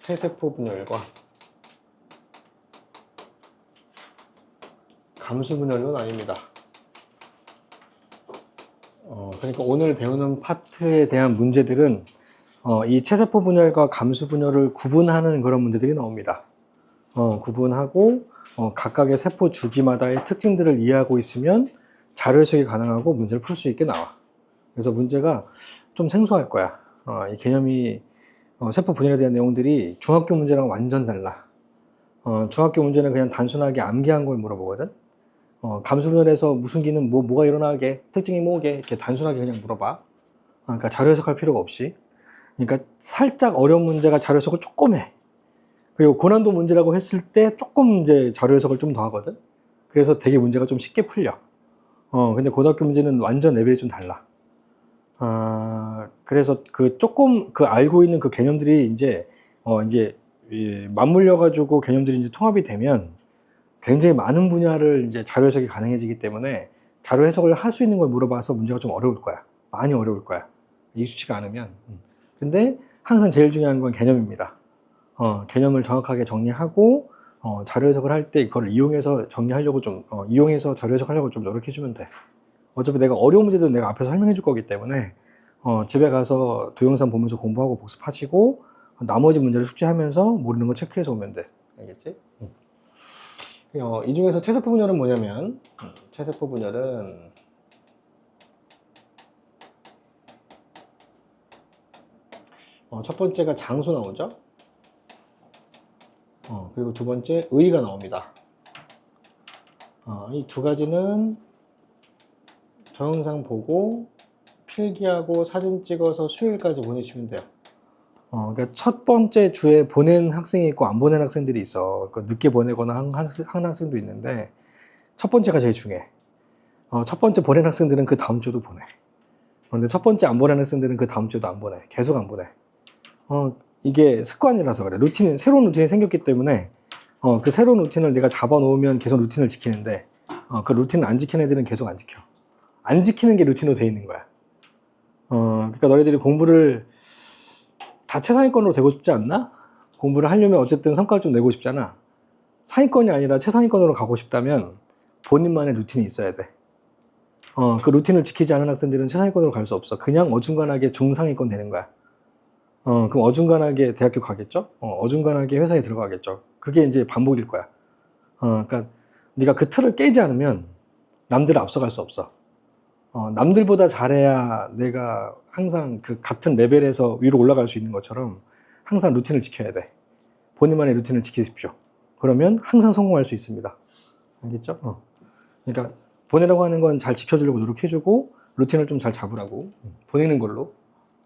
체세포 분열과 감수 분열은 아닙니다. 그러니까 오늘 배우는 파트에 대한 문제들은 이 체세포 분열과 감수 분열을 구분하는 그런 문제들이 나옵니다. 구분하고 각각의 세포 주기마다의 특징들을 이해하고 있으면 자료 해석이 가능하고 문제를 풀 수 있게 나와. 그래서 문제가 좀 생소할 거야. 이 개념이 세포 분열에 대한 내용들이 중학교 문제랑 완전 달라. 중학교 문제는 그냥 단순하게 암기한 걸 물어보거든. 감수 분열에서 무슨 기는 뭐가 일어나게, 특징이 뭐게, 이렇게 단순하게 그냥 물어봐. 그러니까 자료 해석할 필요가 없이. 그러니까 살짝 어려운 문제가 자료 해석을 조금 해. 그리고 고난도 문제라고 했을 때 조금 이제 자료 해석을 좀 더 하거든. 그래서 되게 문제가 좀 쉽게 풀려. 근데 고등학교 문제는 완전 레벨이 좀 달라. 그래서 조금 알고 있는 그 개념들이 이제 맞물려가지고 개념들이 이제 통합이 되면 굉장히 많은 분야를 이제 자료 해석이 가능해지기 때문에 자료 해석을 할 수 있는 걸 물어봐서 문제가 좀 어려울 거야. 많이 어려울 거야. 익숙치가 않으면. 근데 항상 제일 중요한 건 개념입니다. 개념을 정확하게 정리하고 자료 해석을 할 때 이걸 이용해서 정리하려고 이용해서 자료 해석하려고 좀 노력해 주면 돼. 어차피 내가 어려운 문제도 내가 앞에서 설명해 줄 거기 때문에 집에 가서 동영상 보면서 공부하고 복습하시고 나머지 문제를 숙제하면서 모르는 거 체크해서 오면 돼. 알겠지? 이 중에서 체세포 분열은 뭐냐면 체세포 분열은 첫 번째가 장소 나오죠. 그리고 두 번째 의의가 나옵니다. 이 두 가지는 동영상 보고 필기하고 사진 찍어서 수요일까지 보내주시면 돼요. 그러니까 첫 번째 주에 보낸 학생이 있고 안 보낸 학생들이 있어. 늦게 보내거나 한 학생도 있는데 첫 번째가 제일 중요해. 첫 번째 보낸 학생들은 그 다음 주도 보내. 근데 첫 번째 안 보낸 학생들은 그 다음 주도 안 보내. 계속 안 보내. 이게 습관이라서 그래. 새로운 루틴이 생겼기 때문에 그 새로운 루틴을 내가 잡아놓으면 계속 루틴을 지키는데 그 루틴을 안 지키는 애들은 계속 안 지켜. 안 지키는 게 루틴으로 돼 있는 거야. 그러니까 너희들이 공부를 다 최상위권으로 되고 싶지 않나? 공부를 하려면 어쨌든 성과를 좀 내고 싶잖아. 상위권이 아니라 최상위권으로 가고 싶다면 본인만의 루틴이 있어야 돼. 그 루틴을 지키지 않은 학생들은 최상위권으로 갈 수 없어. 그냥 어중간하게 중상위권 되는 거야. 그럼 어중간하게 대학교 가겠죠? 어중간하게 회사에 들어가겠죠. 그게 이제 반복일 거야. 그러니까 네가 그 틀을 깨지 않으면 남들을 앞서갈 수 없어. 남들보다 잘해야 내가 항상 그 같은 레벨에서 위로 올라갈 수 있는 것처럼 항상 루틴을 지켜야 돼. 본인만의 루틴을 지키십시오. 그러면 항상 성공할 수 있습니다. 알겠죠? 그러니까 보내라고 하는 건 잘 지켜주려고 노력해주고 루틴을 좀 잘 잡으라고. 보내는 걸로.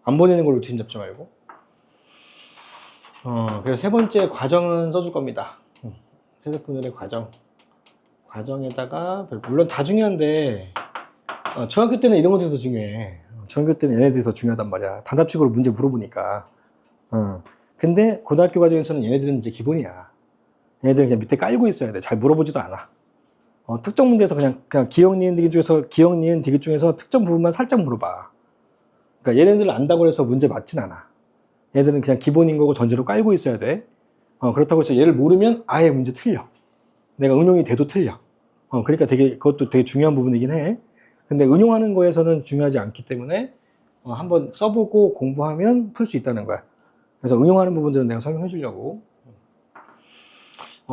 안 보내는 걸로 루틴 잡지 말고. 그래서 세 번째 과정은 써줄 겁니다. 세세 분열의 과정에다가 물론 다 중요한데 중학교 때는 이런 것들이 더 중요해. 중학교 때는 얘네들이 더 중요하단 말이야. 단답식으로 문제 물어보니까. 근데 고등학교 과정에서는 얘네들은 이제 기본이야. 얘네들은 그냥 밑에 깔고 있어야 돼. 잘 물어보지도 않아. 특정 문제에서 그냥 기억, 니은, 디귿 중에서 특정 부분만 살짝 물어봐. 그러니까 얘네들을 안다고 해서 문제 맞진 않아. 얘네들은 그냥 기본인 거고 전제로 깔고 있어야 돼. 그렇다고 해서 얘를 모르면 아예 문제 틀려. 내가 응용이 돼도 틀려. 그러니까 그것도 되게 중요한 부분이긴 해. 근데 응용하는 거에서는 중요하지 않기 때문에 한번 써보고 공부하면 풀 수 있다는 거야. 그래서 응용하는 부분들은 내가 설명해 주려고.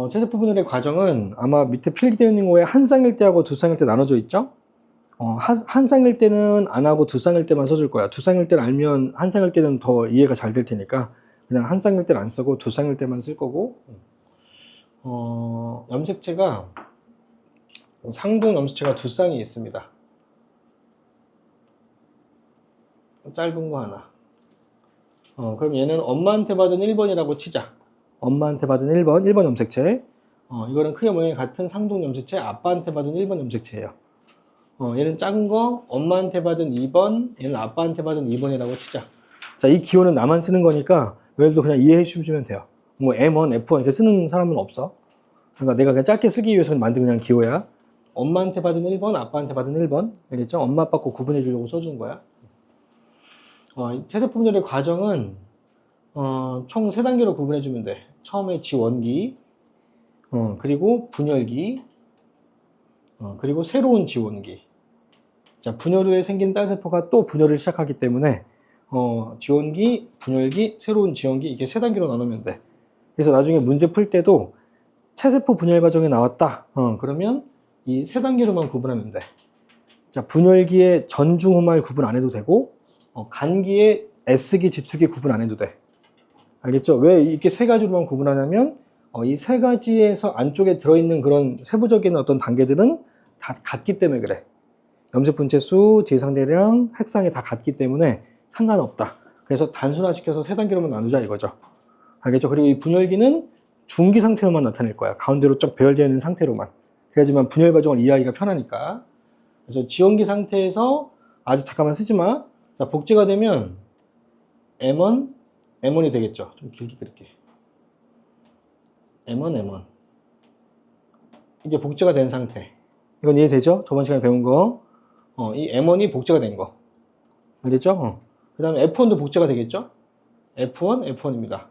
체세포 분열의 과정은 아마 밑에 필기되어 있는 거에 한 쌍일 때하고 두 쌍일 때 나눠져 있죠? 한 쌍일 때는 안 하고 두 쌍일 때만 써줄 거야. 두 쌍일 때를 알면 한 쌍일 때는 더 이해가 잘 될 테니까 그냥 한 쌍일 때는 안 쓰고 두 쌍일 때만 쓸 거고. 염색체가 상동 염색체가 두 쌍이 있습니다. 짧은 거 하나. 그럼 얘는 엄마한테 받은 1번이라고 치자. 엄마한테 받은 1번 염색체. 이거는 크게 모양이 같은 상동 염색체, 아빠한테 받은 1번 염색체예요. 얘는 작은 거, 엄마한테 받은 2번, 얘는 아빠한테 받은 2번이라고 치자. 자, 이 기호는 나만 쓰는 거니까 여러분도 그냥 이해해 주시면 돼요. 뭐 M1, F1 이렇게 쓰는 사람은 없어. 그러니까 내가 그냥 짧게 쓰기 위해서 만든 그냥 기호야. 엄마한테 받은 1번, 아빠한테 받은 1번. 알겠죠? 엄마, 아빠 거 구분해 주려고 써준 거야. 체세포 분열의 과정은 총 3단계로 구분해주면 돼. 처음에 지원기, 그리고 분열기, 그리고 새로운 지원기. 자, 분열 후에 생긴 딸세포가 또 분열을 시작하기 때문에 지원기, 분열기, 새로운 지원기 이게 3단계로 나누면 돼. 그래서 나중에 문제 풀 때도 체세포 분열 과정이 나왔다. 그러면 이 3단계로만 구분하면 돼. 자, 분열기의 전중후말 구분 안 해도 되고 간기의 S기, G2기 구분 안 해도 돼. 알겠죠? 왜 이렇게 3가지로만 구분하냐면 이 3가지에서 안쪽에 들어있는 그런 세부적인 어떤 단계들은 다 같기 때문에 그래. 염색 분체수, 뒤상대량, 핵상이 다 같기 때문에 상관없다. 그래서 단순화시켜서 3단계로만 나누자 이거죠. 알겠죠? 그리고 이 분열기는 중기 상태로만 나타낼 거야. 가운데로 쫙 배열되어 있는 상태로만. 그래야지만 분열 과정을 이해하기가 편하니까. 그래서 지원기 상태에서 아직 잠깐만 쓰지 마. 자, 복제가 되면 M1, M1이 되겠죠. 좀 길게 그릴게. M1, M1. 이게 복제가 된 상태. 이건 이해되죠? 저번 시간에 배운 거. 이 M1이 복제가 된 거. 알겠죠? 그 다음에 F1도 복제가 되겠죠? F1, F1입니다.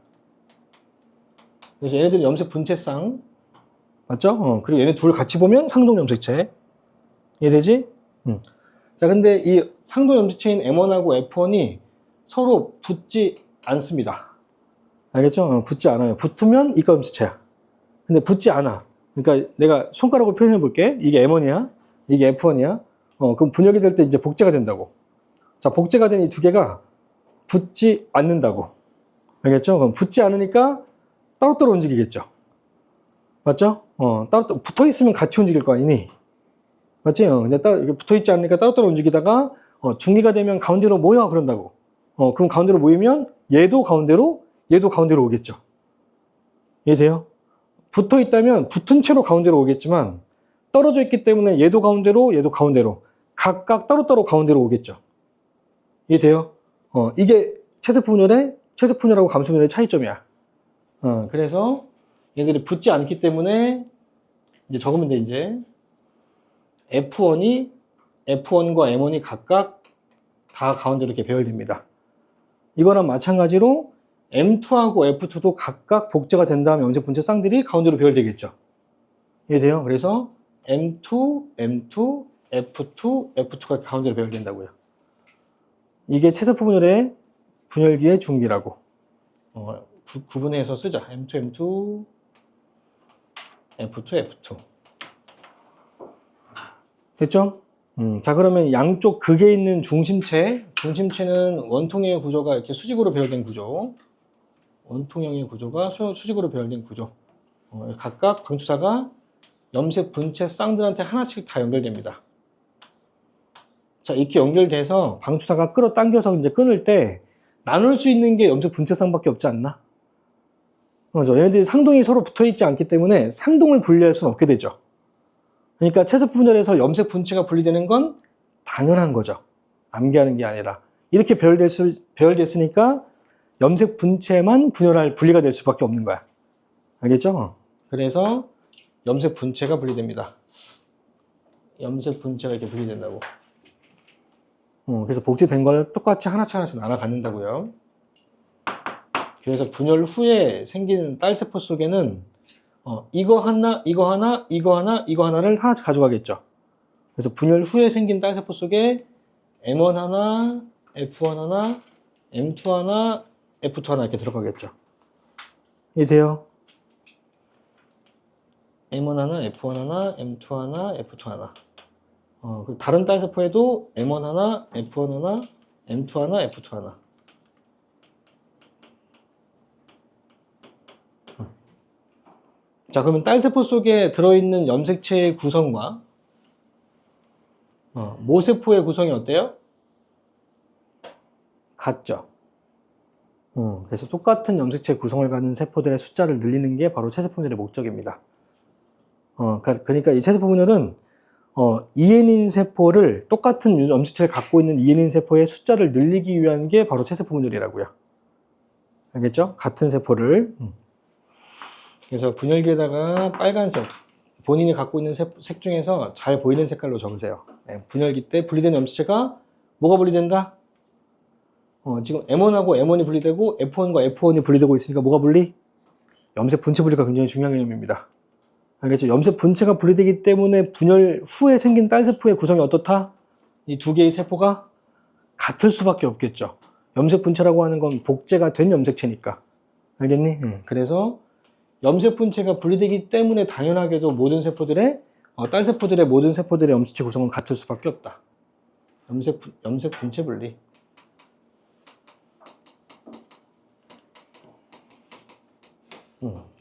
그래서 얘네들은 염색 분체쌍. 맞죠? 그리고 얘네 둘 같이 보면 상동 염색체. 이해되지? 자, 근데 이 상동 염색체인 M1하고 F1이 서로 붙지 않습니다. 알겠죠? 붙지 않아요. 붙으면 이가 염색체야. 근데 붙지 않아. 그러니까 내가 손가락으로 표현해 볼게. 이게 M1이야. 이게 F1이야. 그럼 분열이 될 때 이제 복제가 된다고. 자, 복제가 된 이 2개가 붙지 않는다고. 알겠죠? 그럼 붙지 않으니까 따로따로 움직이겠죠. 맞죠? 따로 붙어 있으면 같이 움직일 거 아니니? 맞지? 근데 붙어 있지 않으니까 따로따로 움직이다가 중기가 되면 가운데로 모여 그런다고. 그럼 가운데로 모이면 얘도 가운데로 오겠죠. 이해돼요? 붙어 있다면 붙은 채로 가운데로 오겠지만 떨어져 있기 때문에 얘도 가운데로 각각 따로따로 가운데로 오겠죠. 이해돼요? 이게 체세포분열하고 감소분열의 차이점이야. 그래서 얘들이 붙지 않기 때문에 이제 적으면 돼. 이제 F1과 M1이 각각 다 가운데로 이렇게 배열됩니다. 이거랑 마찬가지로 M2하고 F2도 각각 복제가 된 다음에 염색 분체 쌍들이 가운데로 배열되겠죠. 이해돼요? 그래서 M2, F2, F2가 가운데로 배열된다고요. 이게 체세포 분열의 분열기의 중기라고 구분해서 쓰자. M2, F2. 됐죠? 자, 그러면 양쪽 극에 있는 중심체는 원통형의 구조가 이렇게 수직으로 배열된 구조. 원통형의 구조가 수직으로 배열된 구조. 각각 방추사가 염색 분체 쌍들한테 하나씩 다 연결됩니다. 자, 이렇게 연결돼서 방추사가 끌어당겨서 이제 끊을 때 나눌 수 있는 게 염색 분체 쌍밖에 없지 않나? 그렇죠? 얘네들이 상동이 서로 붙어 있지 않기 때문에 상동을 분리할 수는 없게 되죠. 그러니까 체세포 분열에서 염색 분체가 분리되는 건 당연한 거죠. 암기하는 게 아니라. 이렇게 배열됐으니까 염색 분체만 분리가 될 수밖에 없는 거야. 알겠죠? 그래서 염색 분체가 분리됩니다. 염색 분체가 이렇게 분리된다고. 그래서 복제된 걸 똑같이 하나씩 나눠 갖는다고요. 그래서 분열 후에 생긴 딸세포 속에는 이거 하나를 하나씩 가져가겠죠. 그래서 분열 후에 생긴 딸세포 속에 M1 하나, F1 하나, M2 하나, F2 하나 이렇게 들어가겠죠. 이해돼요? M1 하나, F1 하나, M2 하나, F2 하나. 다른 딸세포에도 M1 하나, F1 하나, M2 하나, F2 하나. 자, 그러면 딸세포 속에 들어있는 염색체의 구성과 모세포의 구성이 어때요? 같죠. 그래서 똑같은 염색체 구성을 갖는 세포들의 숫자를 늘리는 게 바로 체세포 분열의 목적입니다. 그러니까 이 체세포 분열은 이에닌 세포를 똑같은 염색체를 갖고 있는 이에닌 세포의 숫자를 늘리기 위한 게 바로 체세포 분열이라고요. 알겠죠? 같은 세포를. 그래서 분열기에다가 빨간색, 본인이 갖고 있는 색 중에서 잘 보이는 색깔로 적으세요. 분열기 때 분리된 염색체가 뭐가 분리된다? 지금 M1하고 M1이 분리되고 F1과 F1이 분리되고 있으니까 뭐가 분리? 염색 분체 분리가 굉장히 중요한 개념입니다. 알겠죠? 염색 분체가 분리되기 때문에 분열 후에 생긴 딸 세포의 구성이 어떻다? 이 두 개의 세포가 같을 수밖에 없겠죠. 염색 분체라고 하는 건 복제가 된 염색체니까. 알겠니? 그래서 염색 분체가 분리되기 때문에 당연하게도 모든 세포들의 딸 세포들의 모든 세포들의 염색체 구성은 같을 수밖에 없다. 염색 분체 분리.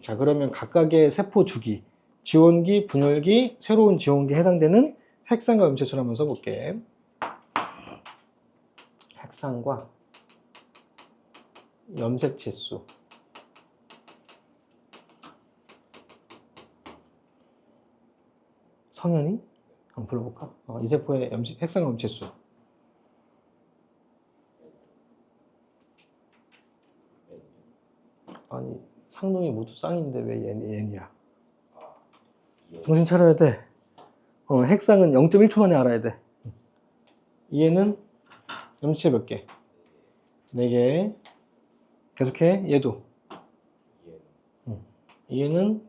자, 그러면 각각의 세포 주기, 지원기, 분열기, 새로운 지원기에 해당되는 핵산과 염체수를 한번 써볼게. 핵산과 염색체수. 성현이? 한번 불러볼까? 이 세포의 핵산과 염체수. 아니, 상동이 모두 쌍인데 왜 얘냐? 정신 차려야 돼. 핵상은 0.1초 만에 알아야 돼. 얘는 염체체 몇 개? 4개. 계속해. 얘도. 얘는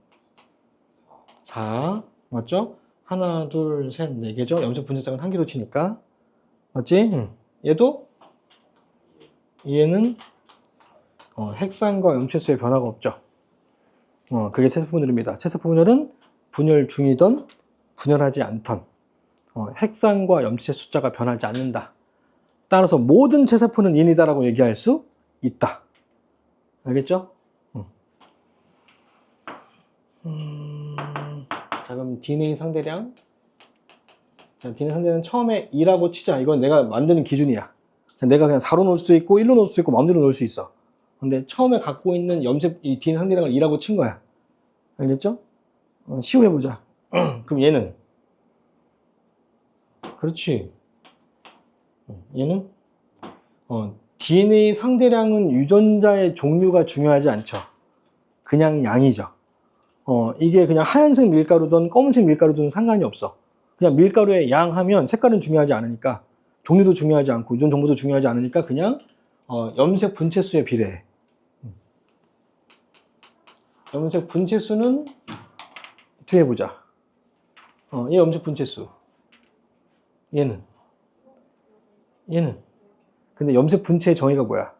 4. 맞죠? 하나, 둘, 셋, 4개죠? 염색 분자짝은 한 개로 치니까. 맞지? 얘도? 얘는 핵산과 염체수의 변화가 없죠. 그게 체세포 분열입니다. 체세포 분열은 분열 중이던 분열하지 않던 핵산과 염체 숫자가 변하지 않는다. 따라서 모든 체세포는 인이다라고 얘기할 수 있다. 알겠죠? 자, 그럼 DNA 상대량. 자, DNA 상대량 처음에 2라고 치자. 이건 내가 만드는 기준이야. 내가 그냥 4로 놓을 수도 있고 1로 놓을 수도 있고 마음대로 놓을 수 있어. 근데 처음에 갖고 있는 이 DNA 상대량을 2라고 친 거야. 알겠죠? 시호해보자. 그럼 얘는? 그렇지. 얘는? DNA 상대량은 유전자의 종류가 중요하지 않죠. 그냥 양이죠. 이게 그냥 하얀색 밀가루든 검은색 밀가루든 상관이 없어. 그냥 밀가루의 양 하면 색깔은 중요하지 않으니까, 종류도 중요하지 않고 유전 정보도 중요하지 않으니까 그냥 염색 분체수에 비례해. 염색 분체수는 뒤에 보자. 얘 염색 분체수. 얘는. 근데 염색 분체의 정의가 뭐야?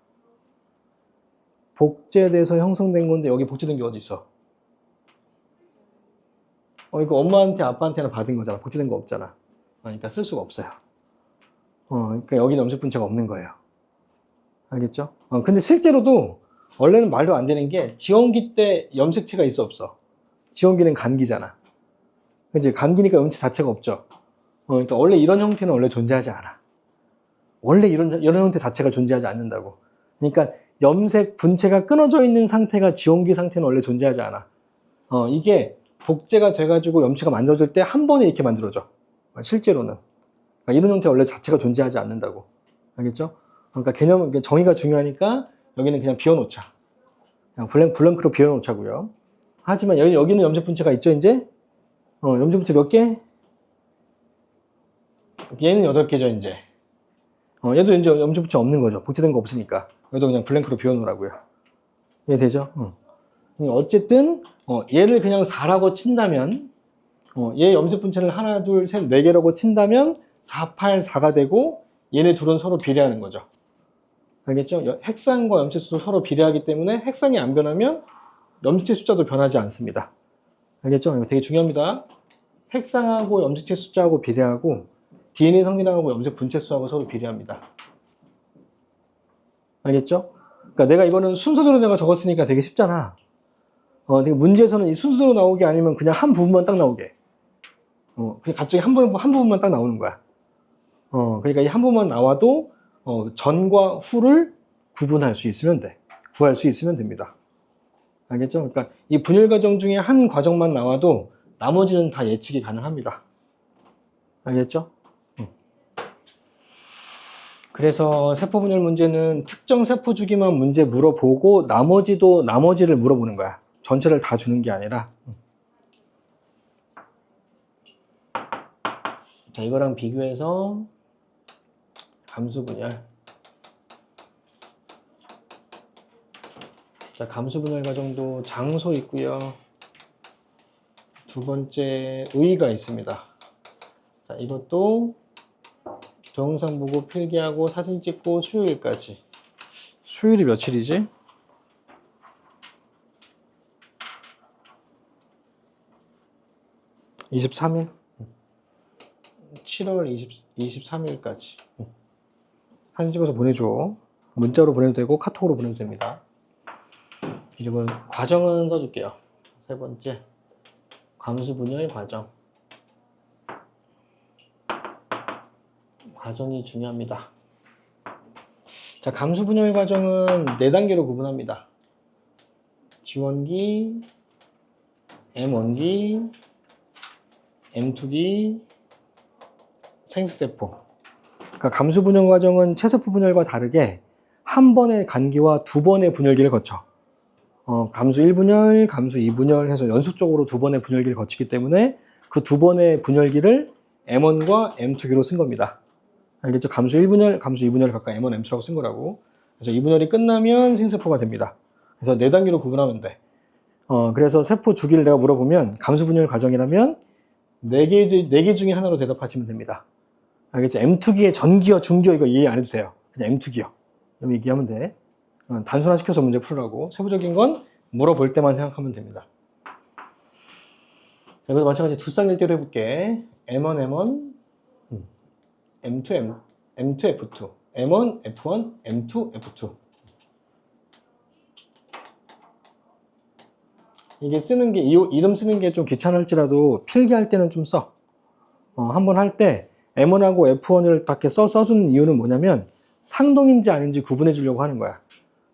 복제돼서 형성된 건데 여기 복제된 게 어디 있어? 이거 엄마한테 아빠한테나 받은 거잖아. 복제된 거 없잖아. 그러니까 쓸 수가 없어요. 그러니까 여기는 염색 분체가 없는 거예요. 알겠죠? 근데 실제로도 원래는 말도 안 되는 게 지원기 때 염색체가 있어 없어? 지원기는 간기잖아. 그치? 간기니까 염체 자체가 없죠. 그러니까 원래 이런 형태는 원래 존재하지 않아. 원래 이런 형태 자체가 존재하지 않는다고. 그러니까 염색 분체가 끊어져 있는 상태가 지원기 상태는 원래 존재하지 않아. 이게 복제가 돼가지고 염체가 만들어질 때 한 번에 이렇게 만들어져. 실제로는. 그러니까 이런 형태 원래 자체가 존재하지 않는다고. 알겠죠? 그러니까 정의가 중요하니까 여기는 그냥 비워놓자. 그냥 블랭크로 비워놓자고요. 하지만 여기는 염색 분체가 있죠, 이제? 염색 분체 몇 개? 얘는 8개죠, 이제. 얘도 이제 염색 분체 없는 거죠. 복제된 거 없으니까. 얘도 그냥 블랭크로 비워놓으라고요. 이해되죠? 어쨌든 얘를 그냥 4라고 친다면 얘 염색 분체를 하나, 둘, 셋, 4개라고 친다면 4, 8, 4가 되고 얘네 둘은 서로 비례하는 거죠. 알겠죠? 핵상과 염체수도 서로 비례하기 때문에 핵상이 안 변하면 염색체 숫자도 변하지 않습니다. 알겠죠? 이거 되게 중요합니다. 핵상하고 염색체 숫자하고 비례하고 DNA 성질하고 염색 분체 수하고 서로 비례합니다. 알겠죠? 그러니까 내가 이거는 순서대로 내가 적었으니까 되게 쉽잖아. 되게 문제에서는 이 순서대로 나오게 아니면 그냥 한 부분만 딱 나오게. 그냥 갑자기 한 부분만 딱 나오는 거야. 그러니까 이 한 부분만 나와도 전과 후를 구분할 수 있으면 돼. 구할 수 있으면 됩니다. 알겠죠? 그러니까 이 분열 과정 중에 한 과정만 나와도 나머지는 다 예측이 가능합니다. 알겠죠? 그래서 세포 분열 문제는 특정 세포 주기만 문제 물어보고 나머지를 물어보는 거야. 전체를 다 주는 게 아니라. 자, 이거랑 비교해서 함수 분열. 자, 감수 분열 과정도 장소 있고요. 두 번째 의의가 있습니다. 자, 이것도 동영상 보고 필기하고 사진 찍고 수요일까지. 수요일이 며칠이지? 23일? 7월 23일까지. 사진 찍어서 보내줘. 문자로 보내도 되고 카톡으로 보내도 됩니다. 그리고 과정은 써줄게요. 세 번째, 감수 분열 과정. 과정이 중요합니다. 자, 감수 분열 과정은 4단계로 구분합니다. 지원기, M1기, M2기, 생수세포. 그러니까 감수 분열 과정은 체세포 분열과 다르게 한 번의 간기와 두 번의 분열기를 거쳐. 감수 1분열, 감수 2분열 해서 연속적으로 두 번의 분열기를 거치기 때문에 그 두 번의 분열기를 M1과 M2기로 쓴 겁니다. 알겠죠? 감수 1분열, 감수 2분열을 각각 M1, M2라고 쓴 거라고. 그래서 2분열이 끝나면 생세포가 됩니다. 그래서 4단계로 구분하면 돼. 그래서 세포 주기를 내가 물어보면 감수 분열 과정이라면 4개 중에 하나로 대답하시면 됩니다. 알겠죠? M2기의 전기요, 중기요 이거 이해 안 해도 돼요. 그냥 M2기요. 그럼 얘기하면 돼. 단순화시켜서 문제 풀으라고. 세부적인 건 물어볼 때만 생각하면 됩니다. 여기서 마찬가지 두 쌍일대로 해볼게. M1, M1, M2, M2, F2, M1, F1, M2, F2. 이게 쓰는 게, 이름 쓰는 게 좀 귀찮을지라도 필기할 때는 좀 써. 한번 할 때 M1하고 F1을 딱 이렇게 써주는 이유는 뭐냐면 상동인지 아닌지 구분해 주려고 하는 거야.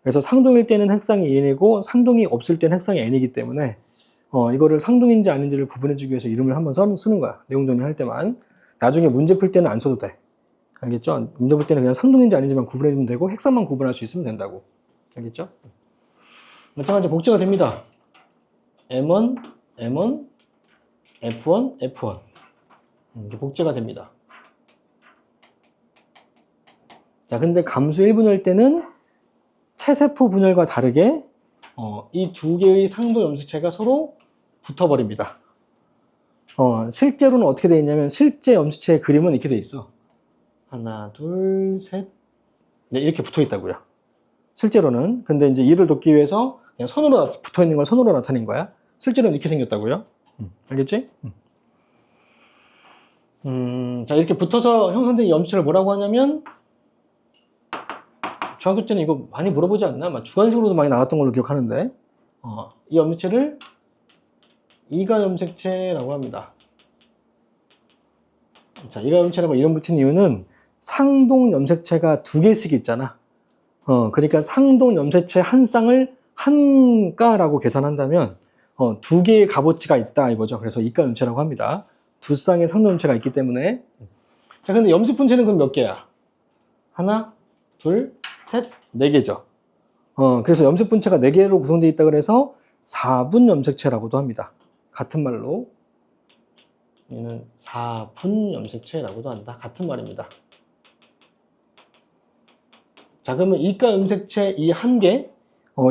그래서 상동일 때는 핵상이 N이고 상동이 없을 때는 핵상이 N이기 때문에 이거를 상동인지 아닌지를 구분해 주기 위해서 이름을 한번 쓰는 거야. 내용 정리할 때만. 나중에 문제 풀 때는 안 써도 돼. 알겠죠? 문제 풀 때는 그냥 상동인지 아닌지만 구분해 주면 되고 핵상만 구분할 수 있으면 된다고. 알겠죠? 마찬가지 복제가 됩니다. M1, M1, F1, F1. 이렇게 복제가 됩니다. 자, 근데 감수 1분열 때는 체세포 분열과 다르게 이 두 개의 상도 염색체가 서로 붙어버립니다. 실제로는 어떻게 되어 있냐면 실제 염색체의 그림은 이렇게 되어 있어. 하나, 둘, 셋. 네, 이렇게 붙어 있다고요. 실제로는. 근데 이제 이를 돕기 위해서 그냥 선으로 붙어 있는 걸 선으로 나타낸 거야. 실제로는 이렇게 생겼다고요. 알겠지? 자, 이렇게 붙어서 형성된 염색체를 뭐라고 하냐면 중학교 때는 이거 많이 물어보지 않나? 막 주관식으로도 많이 나왔던 걸로 기억하는데 이 염색체를 이가 염색체라고 합니다. 자, 이가 염색체라고 이름 붙인 이유는 상동 염색체가 2개씩 있잖아. 그러니까 상동 염색체 한 쌍을 한 가라고 계산한다면 2개의 값어치가 있다 이거죠. 그래서 이가 염색체라고 합니다. 2쌍의 상동 염색체가 있기 때문에. 자, 근데 염색 분체는 그럼 몇 개야? 하나, 둘, 셋, 4개죠. 그래서 염색 분체가 4개로 구성되어 있다 그래서 4분 염색체라고도 합니다. 같은 말로 얘는 4분 염색체라고도 한다. 같은 말입니다. 자, 그러면 이가 염색체 이 한 개,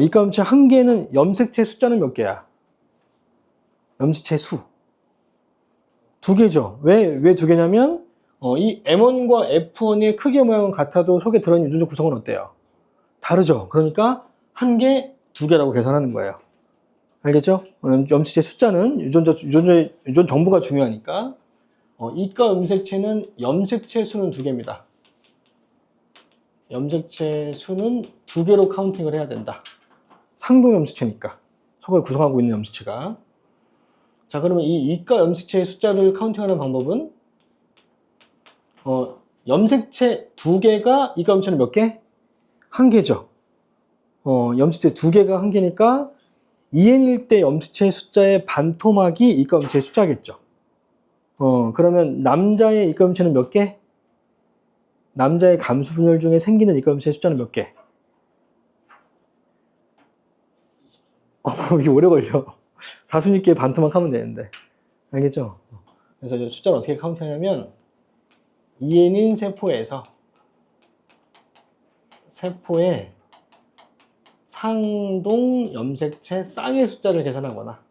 이가 염색체 한 개는 염색체 숫자는 몇 개야? 염색체 수 2개죠. 왜 2개냐면 이 M1과 F1의 크기 모양은 같아도 속에 들어있는 유전자 구성은 어때요? 다르죠. 그러니까 한 개, 2개라고 계산하는 거예요. 알겠죠? 염색체 숫자는 유전 정보가 중요하니까 이가 염색체는 염색체 수는 2개입니다. 염색체 수는 2개로 카운팅을 해야 된다. 상동 염색체니까 속을 구성하고 있는 염색체가. 자, 그러면 이 이가 염색체의 숫자를 카운팅하는 방법은 염색체 2개가 이가 염색체는 몇 개? 1개죠. 염색체 2개가 1개니까 2n일 때 염색체 숫자의 반토막이 이가 염색체의 숫자겠죠. 그러면 남자의 이가 염색체는 몇 개? 남자의 감수 분열 중에 생기는 이가 염색체의 숫자는 몇 개? 이게 오래 걸려. 46개의 반토막 하면 되는데. 알겠죠? 그래서 숫자를 어떻게 카운트하냐면 2n인 세포에 상동 염색체 쌍의 숫자를 계산하거나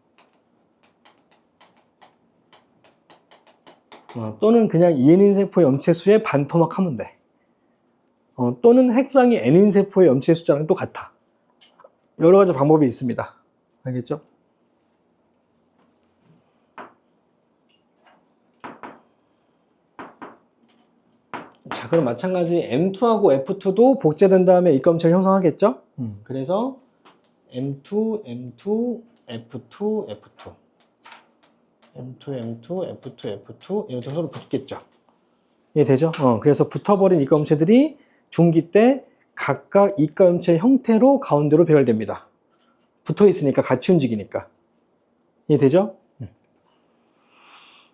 또는 그냥 N인 세포의 염체 수의 반토막 하면 돼. 또는 핵상이 N인 세포의 염체 숫자랑 또 같아. 여러 가지 방법이 있습니다. 알겠죠? 자, 그럼 마찬가지 M2하고 F2도 복제된 다음에 입검체를 형성하겠죠? 그래서 M2, M2, F2, F2 M2, M2, F2, F2 이렇게 서로 붙겠죠? 이해되죠? 그래서 붙어버린 입검체들이 중기 때 각각 입검체 형태로 가운데로 배열됩니다. 붙어있으니까 같이 움직이니까. 이해되죠?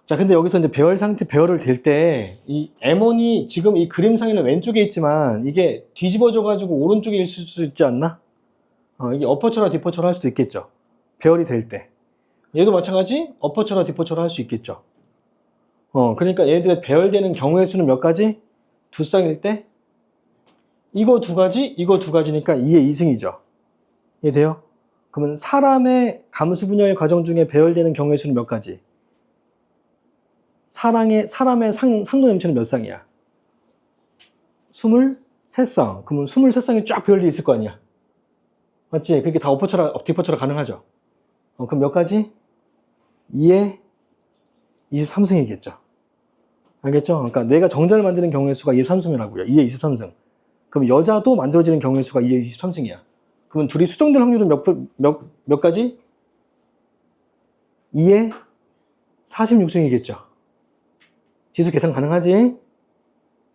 자, 근데 여기서 이제 배열을 댈 때, 이 M1이 지금 이 그림상에는 왼쪽에 있지만, 이게 뒤집어져가지고 오른쪽에 있을 수 있지 않나? 이게 어퍼처나 디퍼처로 할 수도 있겠죠. 배열이 될 때. 얘도 마찬가지, 어퍼처나 디퍼처로 할 수 있겠죠. 그러니까 얘들의 배열되는 경우의 수는 몇 가지? 두 쌍일 때? 이거 두 가지, 이거 두 가지니까 2의 2승이죠. 이해돼요? 그러면 사람의 감수 분열 과정 중에 배열되는 경우의 수는 몇 가지? 사람의 상동 염체는 몇 쌍이야? 23쌍. 그러면 23쌍이 쫙 배열되어 있을 거 아니야? 맞지? 그게 다 어퍼처라, 디퍼처라 가능하죠? 그럼 몇 가지? 2의 23승이겠죠. 알겠죠? 그러니까 내가 정자를 만드는 경우의 수가 23승이라고요. 2의 23승. 그럼 여자도 만들어지는 경우의 수가 2의 23승이야. 그러면 둘이 수정될 확률은 몇 가지? 2의 46승이겠죠. 지수 계산 가능하지?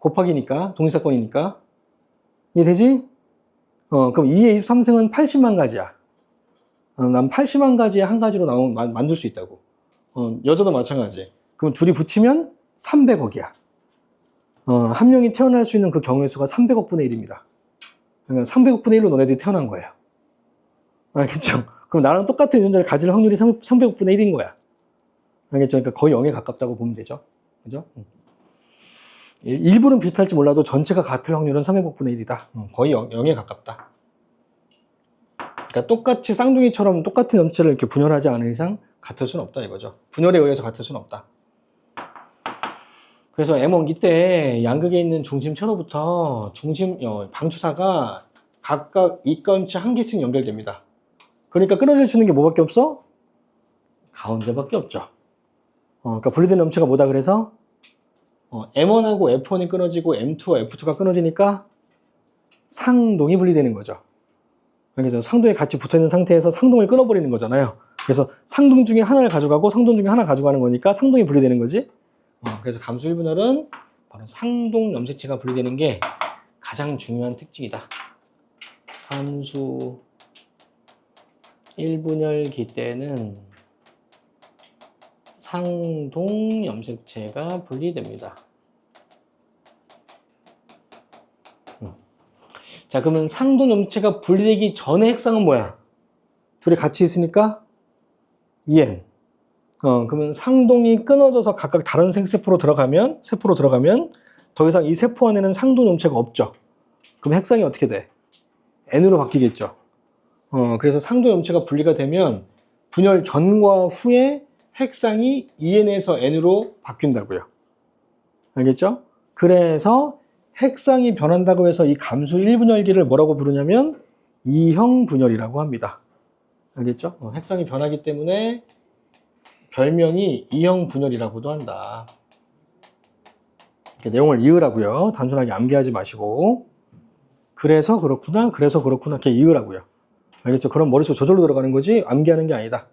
곱하기니까, 동일사건이니까. 이해되지? 그럼 2의 23승은 80만 가지야. 난 80만 가지에 한 가지로 만들 수 있다고. 여자도 마찬가지. 그럼 둘이 붙이면 300억이야. 한 명이 태어날 수 있는 그 경우의 수가 300억 분의 1입니다. 그러니까 300억 분의 1로 너네들이 태어난 거예요. 알겠죠? 그럼 나랑 똑같은 유전자를 가질 확률이 300억 분의 1인 거야. 알겠죠? 그러니까 거의 0에 가깝다고 보면 되죠. 그죠? 일부는 비슷할지 몰라도 전체가 같을 확률은 300억 분의 1이다. 거의 0에 가깝다. 그러니까 똑같이 쌍둥이처럼 똑같은 염체를 이렇게 분열하지 않은 이상 같을 수는 없다 이거죠. 분열에 의해서 같을 수는 없다. 그래서 M1기 때 양극에 있는 중심 채로부터 방추사가 각각 입검체 한 개씩 연결됩니다. 그러니까 끊어질 수 있는 게 뭐밖에 없어? 가운데밖에 없죠. 그러니까 분리된 염체가 뭐다 그래서? M1하고 F1이 끊어지고 M2와 F2가 끊어지니까 상동이 분리되는 거죠. 그래서 상동에 같이 붙어있는 상태에서 상동을 끊어버리는 거잖아요. 그래서 상동 중에 하나를 가져가고 상동 중에 하나 가져가는 거니까 상동이 분리되는 거지. 그래서 감수 1분열은 바로 상동 염색체가 분리되는 게 가장 중요한 특징이다. 감수 1분열기 때는 상동 염색체가 분리됩니다. 자, 그러면 상동 염체가 분리되기 전에 핵상은 뭐야? 둘이 같이 있으니까 EN. 그러면 상동이 끊어져서 각각 다른 세포로 들어가면 더 이상 이 세포 안에는 상동 염체가 없죠. 그럼 핵상이 어떻게 돼? N으로 바뀌겠죠. 그래서 상동 염체가 분리가 되면 분열 전과 후에 핵상이 EN에서 N으로 바뀐다고요. 알겠죠? 그래서 핵상이 변한다고 해서 이 감수 1분열기를 뭐라고 부르냐면 2형 분열이라고 합니다. 알겠죠? 핵상이 변하기 때문에 별명이 2형 분열이라고도 한다. 이렇게 내용을 이으라고요. 단순하게 암기하지 마시고 그래서 그렇구나 이렇게 이으라고요. 알겠죠? 그럼 머릿속 저절로 들어가는 거지 암기하는 게 아니다.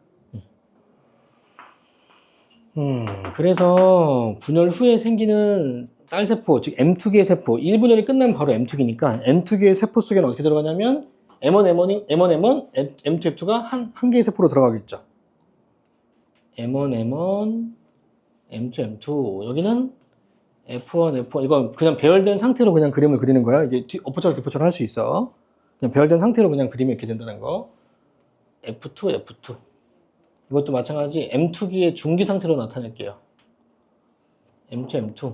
그래서 분열 후에 생기는 딸세포, 즉 M2기의 세포, 1분열이 끝나면 바로 M2기니까 M2기의 세포 속에는 어떻게 들어가냐면 M1, M2, F2가 한 개의 세포로 들어가겠죠. M1, M2, M2 여기는 F1, F1 이건 그냥 배열된 상태로 그냥 그림을 그리는 거야. 이게 어퍼처럼 디퍼처럼 할 수 있어. 그냥 배열된 상태로 그냥 그림이 이렇게 된다는 거. F2, F2 이것도 마찬가지 M2기의 중기 상태로 나타낼게요. M2, M2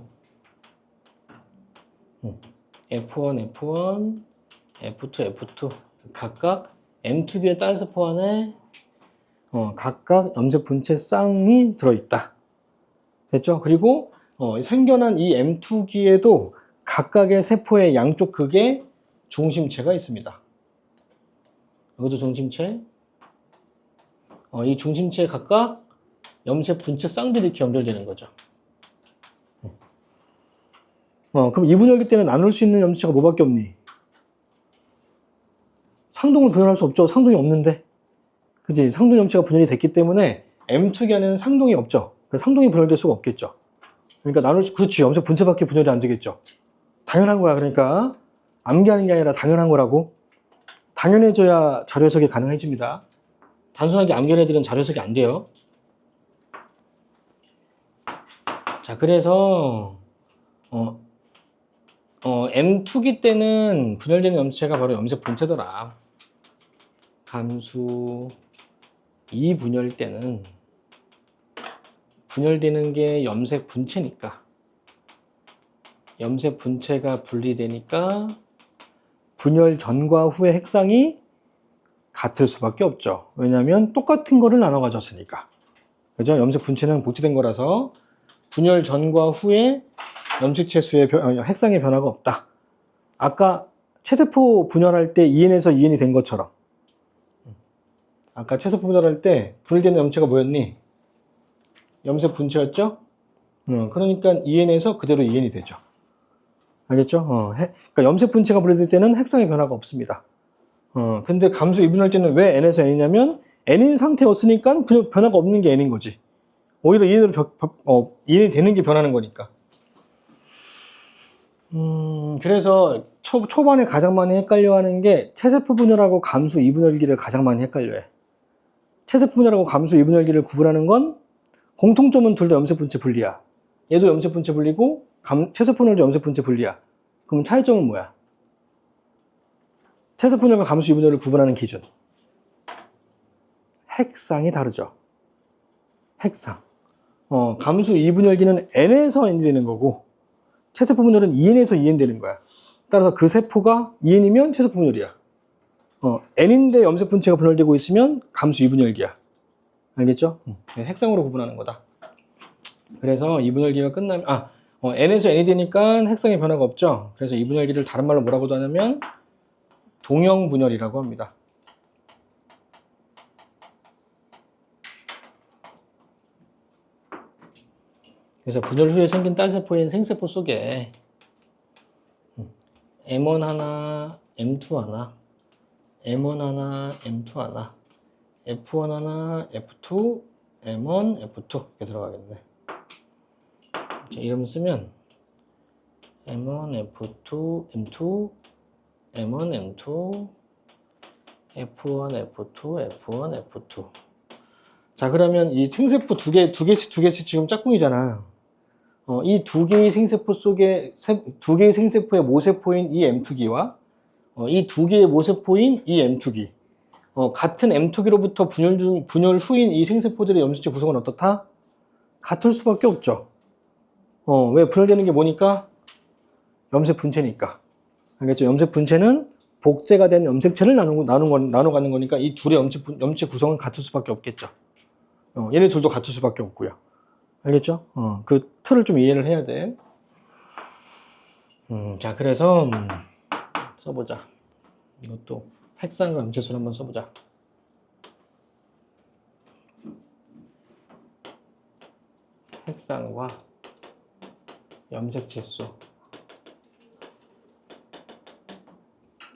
F1, F1 F2, F2 각각 M2B의 딸세포 안에 각각 염색 분체 쌍이 들어있다. 됐죠? 그리고 생겨난 이 M2기에도 각각의 세포의 양쪽 극에 중심체가 있습니다. 여기도 중심체. 이 중심체에 각각 염색 분체 쌍들이 이렇게 연결되는 거죠. 그럼 이분열기 때는 나눌 수 있는 염색체가 뭐밖에 없니? 상동을 분열할 수 없죠. 상동이 없는데. 그지? 상동 염체가 분열이 됐기 때문에 M2기 안에는 상동이 없죠. 상동이 분열될 수가 없겠죠. 그러니까 그렇지. 염색 분체밖에 분열이 안 되겠죠. 당연한 거야. 그러니까 암기하는 게 아니라 당연한 거라고. 당연해져야 자료 해석이 가능해집니다. 단순하게 암기하는 애들은 자료 해석이 안 돼요. 자, 그래서 M2기 때는 분열되는 염체가 바로 염색 분체더라. 감수 2분열 때는 분열되는 게 염색 분체니까, 염색 분체가 분리되니까 분열 전과 후의 핵상이 같을 수밖에 없죠. 왜냐하면 똑같은 거를 나눠 가졌으니까. 그죠? 염색 분체는 복제된 거라서 분열 전과 후에 염색체 수의 핵상의 변화가 없다. 아까 체세포 분열할 때 EN에서 EN이 된 것처럼, 아까 체세포 분열할 때 분열되는 염체가 뭐였니? 염색 분체였죠? 그러니까 EN에서 그대로 EN이 되죠. 알겠죠? 그러니까 염색 분체가 분리될 때는 핵상의 변화가 없습니다. 근데 감수 2분할 때는 왜 N에서 N이냐면 N인 상태였으니까 변화가 없는 게 N인 거지. 오히려 EN으로 EN이 되는 게 변하는 거니까. 그래서 초반에 가장 많이 헷갈려하는 게 체세포 분열하고 감수 2분열기를 가장 많이 헷갈려해. 체세포 분열하고 감수 2분열기를 구분하는 건 공통점은 둘 다 염색 분체 분리야. 얘도 염색 분체 분리고 체세포 분열도 염색 분체 분리야. 그럼 차이점은 뭐야? 체세포 분열과 감수 2분열을 구분하는 기준. 핵상이 다르죠. 핵상. 감수 2분열기는 N에서 N이 되는 거고 체세포 분열은 EN에서 EN 되는 거야. 따라서 그 세포가 EN이면 체세포 분열이야. N인데 염색 분체가 분열되고 있으면 감수 2분열기야. 알겠죠? 핵상으로 구분하는 거다. 그래서 2분열기가 끝나면 N에서 N이 되니까 핵상의 변화가 없죠. 그래서 2분열기를 다른 말로 뭐라고도 하냐면 동형분열이라고 합니다. 그래서 분열 후에 생긴 딸세포인 생세포 속에 M1 하나, M2 하나, M1 하나, M2 하나, F1 하나, F2, M1, F2 이렇게 들어가겠네. 자, 이름 쓰면 M1, F2, M2, M1, M2, F1, F2, F1, F2. 자, 그러면 이 생세포 두 개씩 지금 짝꿍이잖아. 이 두 개의 생세포 속에 두 개의 생세포의 모세포인 이 M2기와 이 두 개의 모세포인 이 M2기. 같은 M2기로부터 분열 후인 이 생세포들의 염색체 구성은 어떻다? 같을 수밖에 없죠. 왜 분열되는 게 뭐니까? 염색 분체니까. 알겠죠? 염색 분체는 복제가 된 염색체를 나눠 가는 거니까 이 둘의 염체 구성은 같을 수밖에 없겠죠. 얘네 둘도 같을 수밖에 없고요. 알겠죠? 그 틀을 좀 이해를 해야 돼. 자, 그래서 써보자. 이것도 핵상과 염체수를 한번 써보자. 핵상과 염색체 수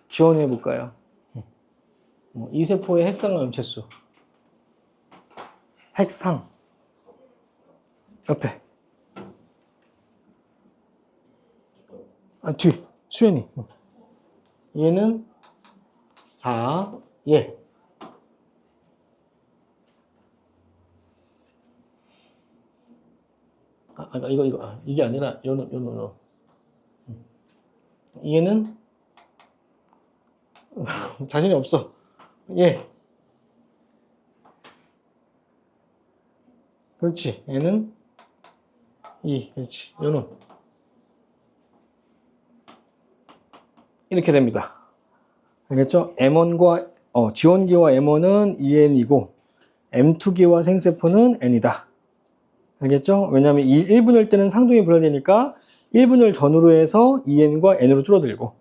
지원해 볼까요? 이 세포의 핵상과 염체 수. 핵상 옆에 뒤 수연이. 얘는 4, 얘. 이게 아니라 요는. 얘는 자신이 없어. 얘. 그렇지. 얘는 그렇지. 요는 이렇게 됩니다. 알겠죠? M1과 지원기와 M1은 EN이고 M2기와 생세포는 N이다. 알겠죠? 왜냐하면 이 1분열 때는 상동이 분열되니까 1분열 전후로 해서 EN과 N으로 줄어들고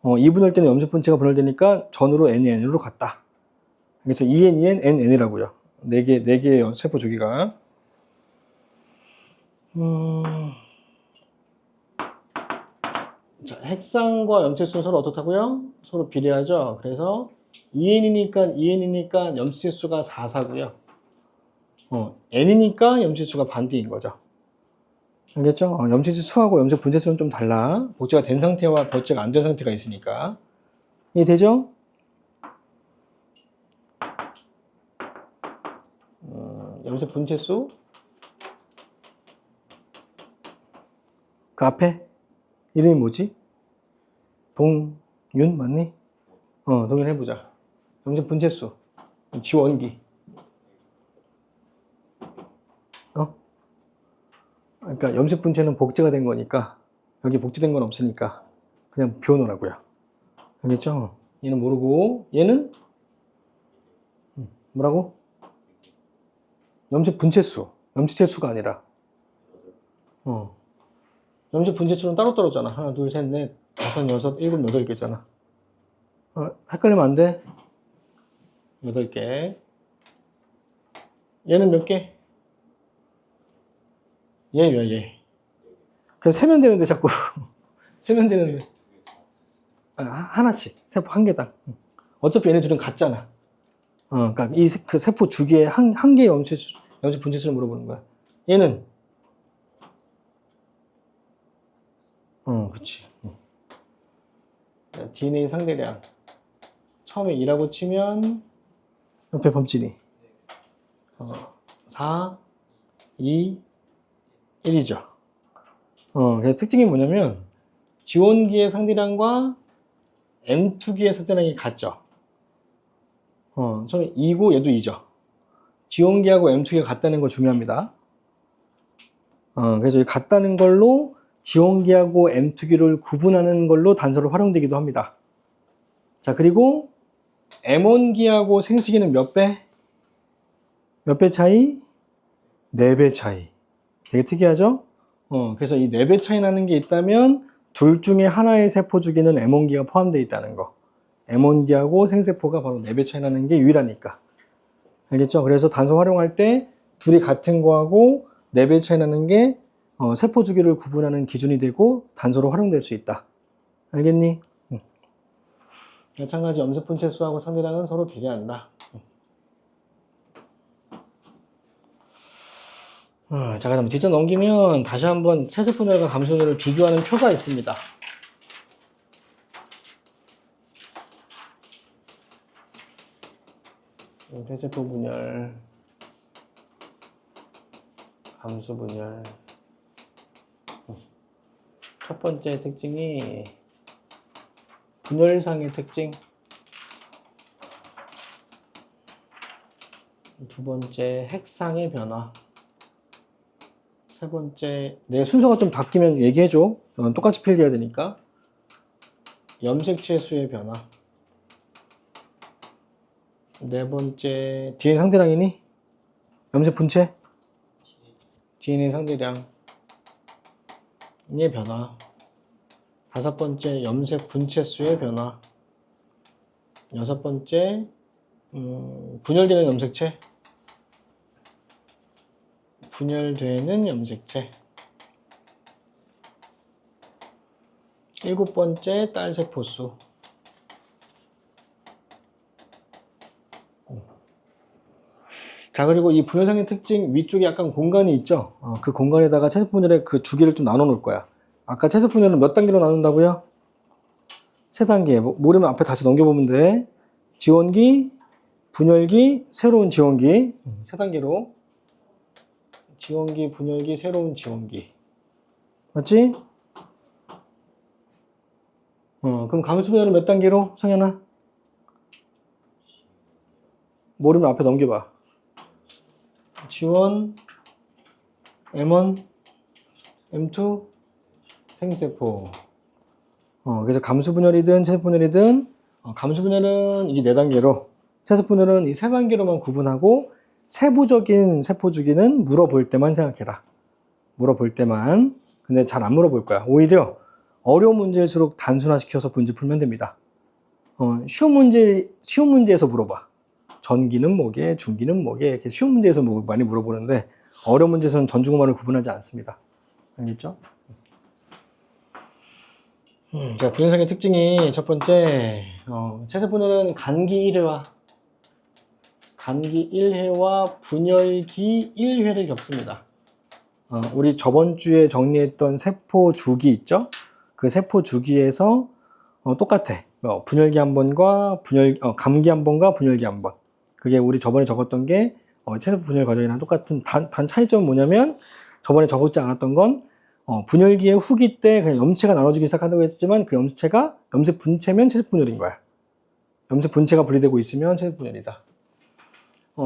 2분열 때는 염색 분체가 분열되니까 전후로 N이 N으로 갔다. 그래서 EN, EN, N, N이라고요. 4개의 세포 주기가. 자, 핵상과 염색수는 서로 어떻다고요? 서로 비례하죠. 그래서 EN이니까 염색수가 4사고요. N이니까 염색수가 반대인 거죠. 알겠죠? 염색수 수하고 염색 분체수는 좀 달라. 복제가 된 상태와 복제가 안 된 상태가 있으니까. 이해되죠? 염색 분체수 그 앞에 이름이 뭐지? 동윤 맞니? 동윤 해보자. 염색 분체수 지원기. 그러니까 염색 분체는 복제가 된 거니까 여기 복제된 건 없으니까 그냥 비워놓으라고요. 알겠죠? 얘는 모르고 얘는 뭐라고? 염색 분체수. 염색체수가 아니라 염색 분체수는 따로 떨어졌잖아. 하나, 둘, 셋, 넷, 다섯, 여섯, 일곱, 8개잖아. 헷갈리면 안 돼. 8개. 얘는 몇 개? 얘. 그냥 세면 되는데 자꾸. 세면 되는데. 하나씩. 세포 한 개당. 어차피 얘네 둘은 같잖아. 그러니까 그 세포 주기에 한 개의 염색 분체수를 물어보는 거야. 얘는 그치. DNA 상대량. 처음에 2라고 치면 옆에 범진이 4, 2, 1이죠. 그래서 특징이 뭐냐면 지원기의 상대량과 M2기의 상대량이 같죠. 처음에 2고 얘도 2죠. 지원기하고 M2기가 같다는 거 중요합니다. 그래서 같다는 걸로 지원기하고 M2기를 구분하는 걸로 단서로 활용되기도 합니다. 자, 그리고 M1기하고 생식기는 몇 배? 몇 배 차이? 4배 차이. 되게 특이하죠? 그래서 이 4배 차이 나는 게 있다면 둘 중에 하나의 세포 주기는 M1기가 포함되어 있다는 거. M1기하고 생세포가 바로 4배 차이 나는 게 유일하니까. 알겠죠? 그래서 단서 활용할 때 둘이 같은 거하고 4배 차이 나는 게 세포 주기를 구분하는 기준이 되고 단서로 활용될 수 있다. 알겠니? 마찬가지 염색 분체수하고 상대량은 서로 비례한다. 자, 그럼 뒤져 넘기면 다시 한번 체세포열과 감소율을 비교하는 표가 있습니다. 체세포 분열, 감소 분열. 첫 번째 특징이 분열상의 특징. 두 번째 핵상의 변화. 세 번째, 내 순서가 좀 바뀌면 얘기해줘. 똑같이 필기해야 되니까. 염색체 수의 변화. 네 번째, DNA 상대량이니? 염색 분체? DNA 상대량의 변화. 다섯 번째, 염색 분체 수의 변화. 여섯 번째, 분열되는 염색체. 분열되는 염색체. 일곱 번째, 딸세포수. 자, 그리고 이 분열상의 특징 위쪽에 약간 공간이 있죠. 그 공간에다가 체세포 분열의 그 주기를 좀 나눠 놓을 거야. 아까 체세포 분열은 몇 단계로 나눈다고요? 3단계. 모르면 앞에 다시 넘겨보면 돼. 지원기, 분열기, 새로운 지원기. 3단계로. 지원기, 분열기, 새로운 지원기. 맞지? 그럼 감수 분열은 몇 단계로? 성현아? 모르면 앞에 넘겨봐. 지원, M1, M2, 생세포. 그래서 감수 분열이든 체세포 분열이든 감수 분열은 이게 4단계로, 채소 분열은 이 3단계로만 구분하고 세부적인 세포 주기는 물어볼 때만 생각해라. 물어볼 때만. 근데 잘 안 물어볼 거야. 오히려 어려운 문제일수록 단순화시켜서 문제 풀면 됩니다. 쉬운 문제에서 물어봐. 전기는 뭐게, 중기는 뭐게, 이렇게 쉬운 문제에서 많이 물어보는데 어려운 문제에서는 전중후만을 구분하지 않습니다. 알겠죠? 자, 분열상의 특징이 첫 번째, 채소 분열은 간기 1회와 분열기 1회를 겪습니다. 우리 저번 주에 정리했던 세포 주기 있죠? 그 세포 주기에서 똑같아. 분열기 한 번과 감기 한 번과 분열기 한 번. 그게 우리 저번에 적었던 게 세포 분열 과정이랑 똑같은 단 차이점은 뭐냐면 저번에 적었지 않았던 건 분열기의 후기 때 그냥 염체가 나눠지기 시작한다고 했지만 그 염체가 염색 분체면 채색 분열인 거야. 염색 분체가 분리되고 있으면 채색 분열이다.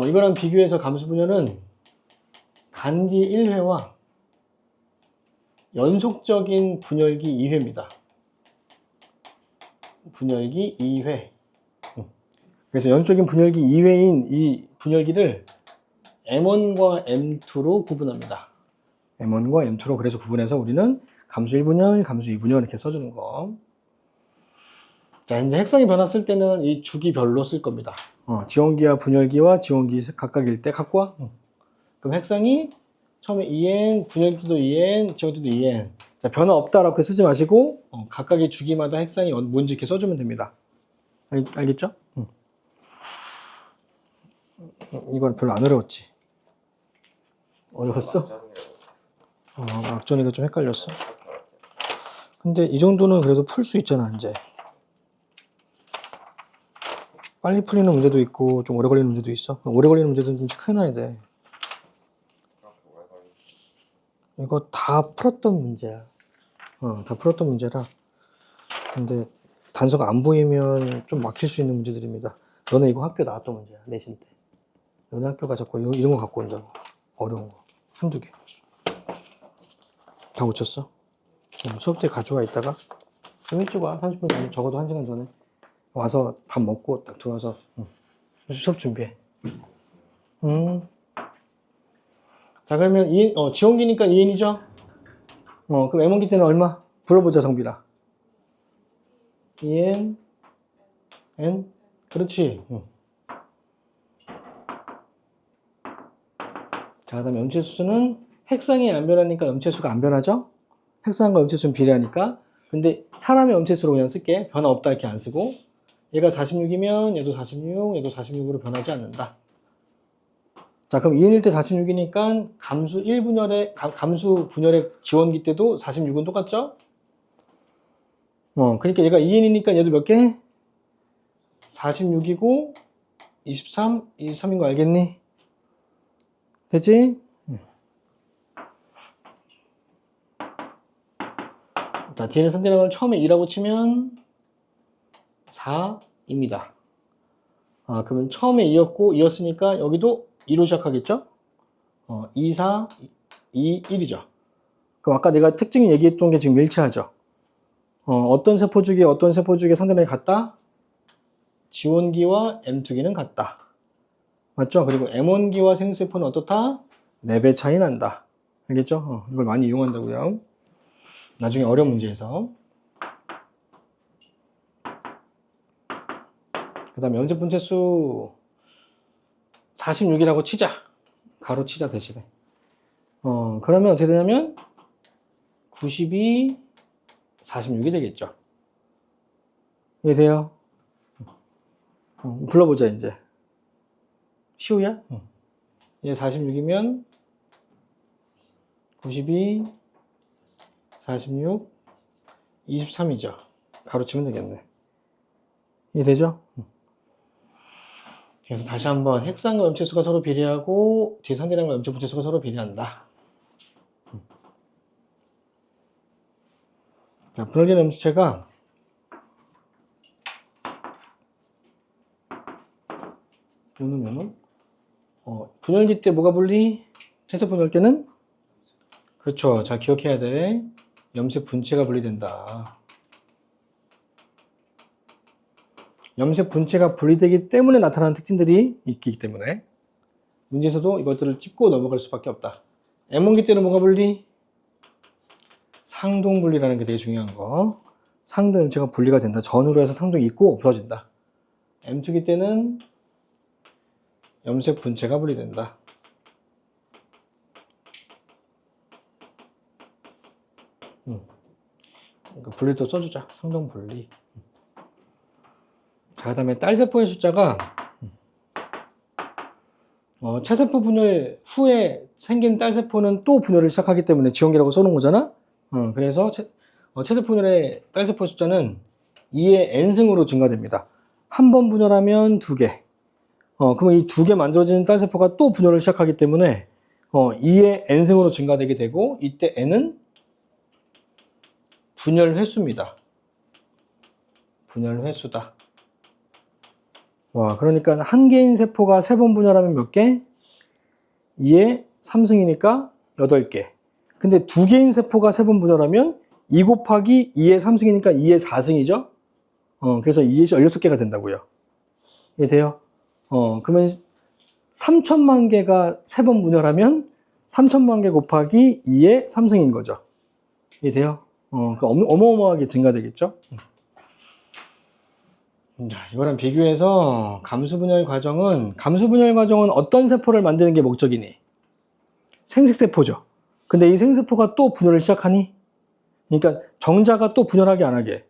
이거랑 비교해서 감수 분열은 간기 1회와 연속적인 분열기 2회입니다. 분열기 2회. 그래서 연속적인 분열기 2회인 이 분열기를 M1과 M2로 구분합니다. M1과 M2로 그래서 구분해서 우리는 감수 1분열, 감수 2분열 이렇게 써주는 거. 자, 이제 핵상이 변화 쓸 때는 이 주기별로 쓸 겁니다. 지원기와 분열기와 지원기 각각일 때 갖고 와. 그럼 핵상이 처음에 EN, 분열기도 EN, 지원기도 EN. 자, 변화 없다라고 쓰지 마시고 각각의 주기마다 핵상이 뭔지 이렇게 써주면 됩니다. 알겠죠? 이건 별로 안 어려웠지? 어려웠어? 막전이가 좀 헷갈렸어. 근데 이 정도는 그래도 풀 수 있잖아, 이제. 빨리 풀리는 문제도 있고 좀 오래 걸리는 문제도 있어. 오래 걸리는 문제는 좀 체크해놔야 돼. 이거 다 풀었던 문제야. 다 풀었던 문제라. 근데 단서가 안 보이면 좀 막힐 수 있는 문제들입니다. 너네 이거 학교 나왔던 문제야, 내신 때. 너네 학교가 자꾸 이런 거 갖고 온다고. 어려운 거. 한두 개. 다 고쳤어? 수업 때 가져와 있다가 좀 일찍 와. 30분 전에, 적어도 1시간 전에 와서 밥 먹고 딱 들어와서 수업 준비해. 자, 그러면 지원기니까 2N이죠? 그럼 M1기 때는 얼마? 불러보자, 정빈아. 2N, N? 그렇지. 자, 그 다음에 염체수는 핵상이 안 변하니까 염체수가 안 변하죠? 핵상과 염체수는 비례하니까. 근데 사람의 염체수로 그냥 쓸게. 변화 없다 이렇게 안 쓰고. 얘가 46이면 얘도 46, 얘도 46으로 변하지 않는다. 자, 그럼 2N일 때 46이니까 감수 분열의 지원기 때도 46은 똑같죠? 그러니까 얘가 2N이니까 얘도 몇 개? 46이고 23인 거 알겠니? 됐지? 자, DNA 선택량을 처음에 2라고 치면 4입니다. 그러면 처음에 2였으니까 여기도 2로 시작하겠죠? 2, 4, 2, 1이죠. 그럼 아까 내가 특징 얘기했던 게 지금 일치하죠? 어떤 세포 주기에 상대량이 같다? 지원기와 M2기는 같다. 맞죠? 그리고 M1기와 생세포는 어떻다? 4배 차이 난다. 알겠죠? 이걸 많이 이용한다고요. 나중에 어려운 문제에서. 그 다음에 염색 분체수 46이라고 치자. 가로 치자 대신에. 그러면 어떻게 되냐면 92, 46이 되겠죠. 이해돼요? 불러보자 이제. 시우야? 얘 46이면 92, 46, 23이죠. 가로 치면 되겠네. 이해되죠? 그래서 다시 한번 핵상과 염체수가 서로 비례하고 뒤상대량과 염체 분체수가 서로 비례한다. 자, 분열기 염체가 분열기 때 뭐가 분리? 채색 분열 때는? 그렇죠. 잘 기억해야 돼. 염색 분체가 분리된다. 염색 분체가 분리되기 때문에 나타나는 특징들이 있기 때문에 문제에서도 이것들을 짚고 넘어갈 수밖에 없다. M원기 때는 뭐가 분리? 상동 분리라는 게 되게 중요한 거. 상동 염체가 분리가 된다. 전으로 해서 상동이 있고 없어진다. M2기 때는 염색 분체가 분리된다. 분리도 써주자. 상동 분리. 자, 그 다음에 딸세포의 숫자가 체세포 분열 후에 생긴 딸세포는 또 분열을 시작하기 때문에 지원기라고 써놓은 거잖아. 그래서 체세포 분열의 딸세포 숫자는 2의 n승으로 증가됩니다. 한 번 분열하면 2개. 그러면 이 2개 만들어지는 딸세포가 또 분열을 시작하기 때문에 2의 n승으로 증가되게 되고, 이때 n은 분열 횟수입니다. 분열 횟수다. 와, 그러니까 한 개인 세포가 3번 분열하면 몇 개? 2의 3승이니까 8개. 근데 2개인 세포가 3번 분열하면 2 곱하기 2의 3승이니까 2의 4승이죠? 그래서 2의 16개가 된다고요. 이해돼요? 그러면 3천만 개가 3번 분열하면 3천만 개 곱하기 2의 3승인 거죠. 이해돼요? 어마어마하게 증가되겠죠? 자, 이거랑 비교해서 감수분열 과정은 어떤 세포를 만드는 게 목적이니? 생식세포죠. 근데 이 생세포가 또 분열을 시작하니? 그러니까 정자가 또 분열하게 안 하게.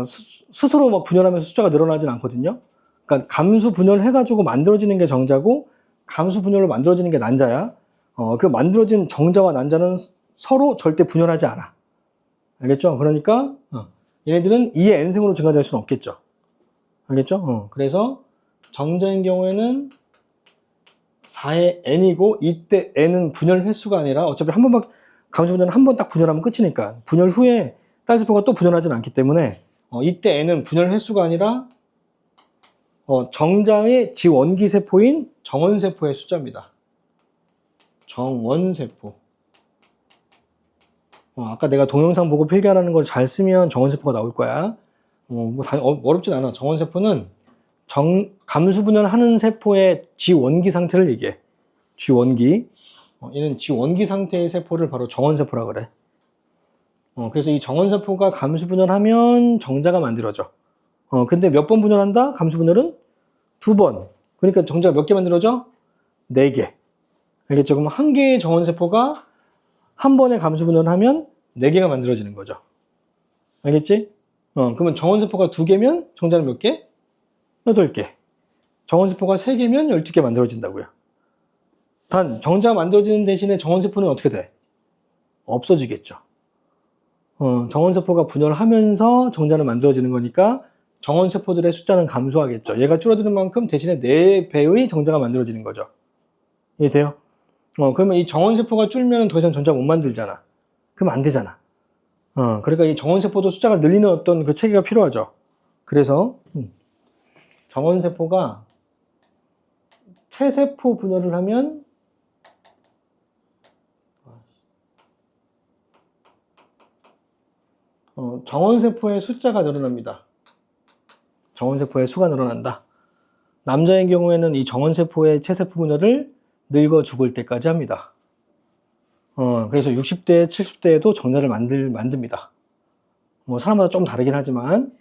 스스로 막 분열하면서 숫자가 늘어나진 않거든요. 그러니까 감수 분열해가지고 만들어지는 게 정자고, 감수 분열로 만들어지는 게 난자야. 그 만들어진 정자와 난자는 서로 절대 분열하지 않아. 알겠죠? 그러니까 얘네들은 2의 n승으로 증가될 수는 없겠죠. 알겠죠? 그래서 정자인 경우에는 4의 n이고, 이때 n은 분열 횟수가 아니라, 어차피 한 번만 감수 분열은 한 번 딱 분열하면 끝이니까 분열 후에 딸세포가 또 분열하진 않기 때문에 이때 n은 분열 횟수가 아니라 정자의 지원기 세포인 정원세포의 숫자입니다. 정원세포. 아까 내가 동영상 보고 필기하라는 걸 잘 쓰면 정원세포가 나올 거야. 어렵진 않아. 정원세포는 감수분열하는 세포의 지원기 상태를 얘기해. 지원기. 얘는 지원기 상태의 세포를 바로 정원세포라 그래. 그래서 이 정원세포가 감수분열하면 정자가 만들어져. 근데 몇 번 분열한다? 감수분열은 2번. 그러니까 정자가 몇 개 만들어져? 4개. 알겠죠? 그럼 한 개의 정원세포가 한 번에 감수분열하면 4개가 만들어지는 거죠. 알겠지? 그러면 정원세포가 2개면 정자는 몇 개? 8개. 정원세포가 3개면 12개 만들어진다고요. 단 정자가 만들어지는 대신에 정원세포는 어떻게 돼? 없어지겠죠. 정원세포가 분열하면서 정자는 만들어지는 거니까 정원세포들의 숫자는 감소하겠죠. 얘가 줄어드는 만큼 대신에 4배의 정자가 만들어지는 거죠. 이해돼요? 그러면 이 정원세포가 줄면 더 이상 정자 못 만들잖아. 그럼 안 되잖아. 그러니까 이 정원세포도 숫자가 늘리는 어떤 그 체계가 필요하죠. 그래서 정원세포가 체세포 분열을 하면 정원세포의 숫자가 늘어납니다. 정원세포의 수가 늘어난다. 남자의 경우에는 이 정원세포의 체세포 분열을 늙어 죽을 때까지 합니다. 그래서 60대, 70대에도 정자를 만듭니다. 사람마다 좀 다르긴 하지만.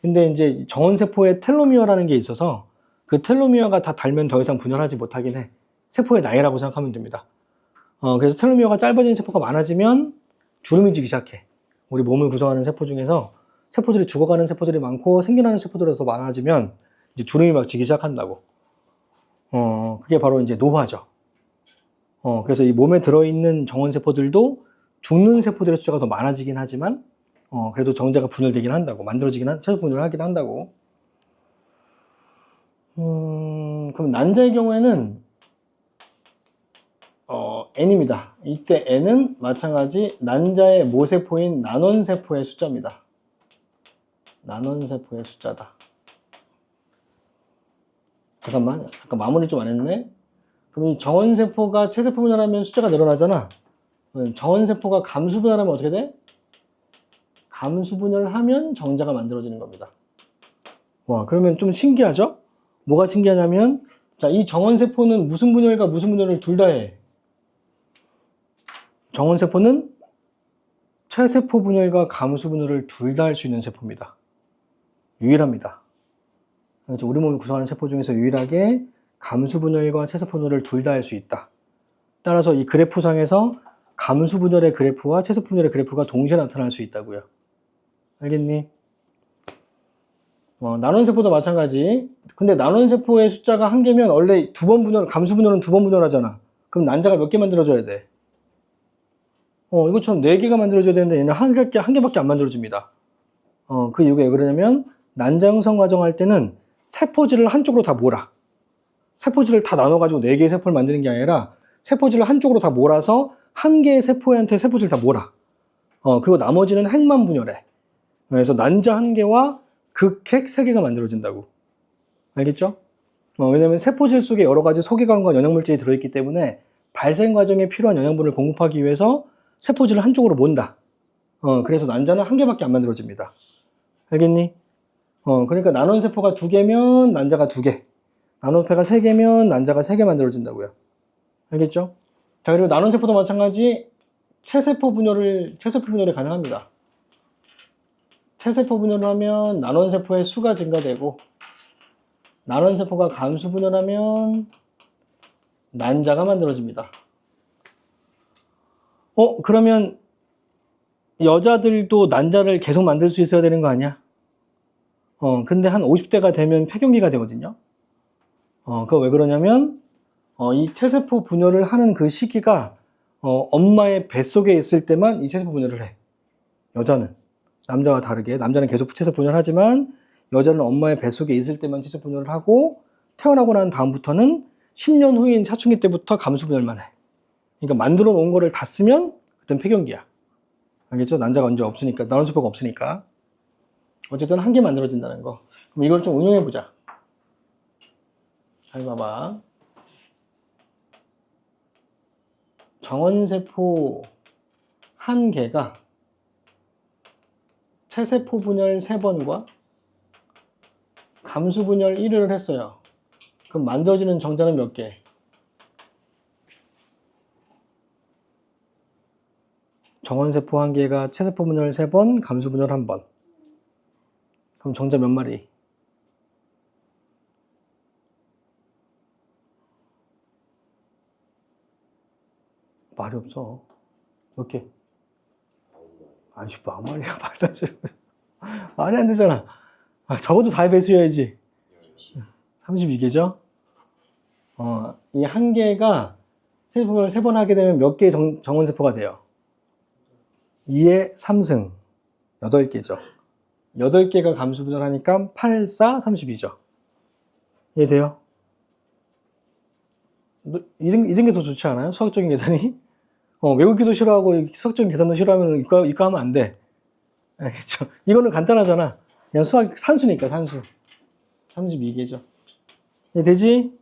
근데 이제 정원세포의 텔로미어라는 게 있어서 그 텔로미어가 다 닳으면 더 이상 분열하지 못하긴 해. 세포의 나이라고 생각하면 됩니다. 그래서 텔로미어가 짧아지는 세포가 많아지면 주름이 지기 시작해. 우리 몸을 구성하는 세포 중에서 세포들이 죽어가는 세포들이 많고 생겨나는 세포들이 더 많아지면 이제 주름이 막 지기 시작한다고. 그게 바로 이제 노화죠. 그래서 이 몸에 들어있는 정원세포들도 죽는 세포들의 숫자가 더 많아지긴 하지만, 그래도 정자가 분열되긴 한다고. 체세포 분열을 하긴 한다고. 그럼 난자의 경우에는, N입니다. 이때 N은 마찬가지 난자의 모세포인 난원세포의 숫자입니다. 난원세포의 숫자다. 잠깐만, 아까 마무리 좀 안 했네? 그럼 이 정원세포가 체세포 분열하면 숫자가 늘어나잖아. 정원세포가 감수분열하면 어떻게 돼? 감수분열하면 정자가 만들어지는 겁니다. 와, 그러면 좀 신기하죠? 뭐가 신기하냐면, 자, 이 정원세포는 무슨 분열과 무슨 분열을 둘 다 해. 정원세포는 체세포 분열과 감수 분열을 둘 다 할 수 있는 세포입니다. 유일합니다. 그렇죠? 우리 몸을 구성하는 세포 중에서 유일하게 감수 분열과 체세포 분열을 둘 다 할 수 있다. 따라서 이 그래프상에서 감수 분열의 그래프와 체세포 분열의 그래프가 동시에 나타날 수 있다고요. 알겠니? 나눗세포도 마찬가지. 근데 나눗세포의 숫자가 1개면 원래 2번 분열, 감수 분열은 2번 분열하잖아. 그럼 난자가 몇 개 만들어져야 돼? 이것처럼 4개가 만들어져야 되는데 얘는 한 개밖에 안 만들어집니다. 그 이유가 왜 그러냐면 난자 형성 과정 할 때는 세포질을 한쪽으로 다 몰아. 세포질을 다 나눠가지고 4개의 세포를 만드는 게 아니라 세포질을 한쪽으로 다 몰아서 한 개의 세포한테 세포질을 다 몰아. 그리고 나머지는 핵만 분열해. 그래서 난자 1개와 극핵 3개가 만들어진다고. 알겠죠? 왜냐면 세포질 속에 여러 가지 소기관과 영양물질이 들어있기 때문에 발생 과정에 필요한 영양분을 공급하기 위해서 세포질을 한쪽으로 몬다. 그래서 난자는 1개밖에 안 만들어집니다. 알겠니? 그러니까 나눗세포가 2개면 난자가 2개. 나눗세포가 3개면 난자가 3개 만들어진다고요. 알겠죠? 자, 그리고 나눗세포도 마찬가지 체세포 분열이 가능합니다. 체세포 분열을 하면 나눗세포의 수가 증가되고 나눗세포가 감수 분열하면 난자가 만들어집니다. 그러면 여자들도 난자를 계속 만들 수 있어야 되는 거 아니야? 근데 한 50대가 되면 폐경기가 되거든요. 그거 왜 그러냐면 이 체세포 분열을 하는 그 시기가 엄마의 뱃속에 있을 때만 이 체세포 분열을 해. 여자는. 남자와 다르게. 남자는 계속 체세포 분열을 하지만 여자는 엄마의 뱃속에 있을 때만 체세포 분열을 하고 태어나고 난 다음부터는 10년 후인 사춘기 때부터 감수 분열만 해. 그러니까 만들어 놓은 거를 다 쓰면 그땐 폐경기야. 알겠죠? 난자가 언제 없으니까, 나눗세포가 없으니까. 어쨌든 1개 만들어진다는 거. 그럼 이걸 좀 응용해보자. 잘 봐봐. 정원세포 1개가 체세포 분열 3번과 감수 분열 1회를 했어요. 그럼 만들어지는 정자는 몇 개? 정원세포 1개가 체세포 분열 3번, 감수 분열 1번. 그럼 정자 몇 마리? 말이 없어. 몇 개? 아니, 뭐 말이야. 말도 안 되잖아. 말이 안 되잖아. 적어도 4의 배수여야지. 32개죠? 이 1개가 체세포를 3번 하게 되면 몇 개의 정원세포가 돼요? 2의 3승. 8개죠. 8개가 감수 분열하니까 8, 4, 32죠. 이해돼요? 이런 게 더 좋지 않아요? 수학적인 계산이? 외우기도 싫어하고 수학적인 계산도 싫어하면 이과 하면 안 돼. 알겠죠? 이거는 간단하잖아. 그냥 산수니까, 산수. 32개죠. 이해되지?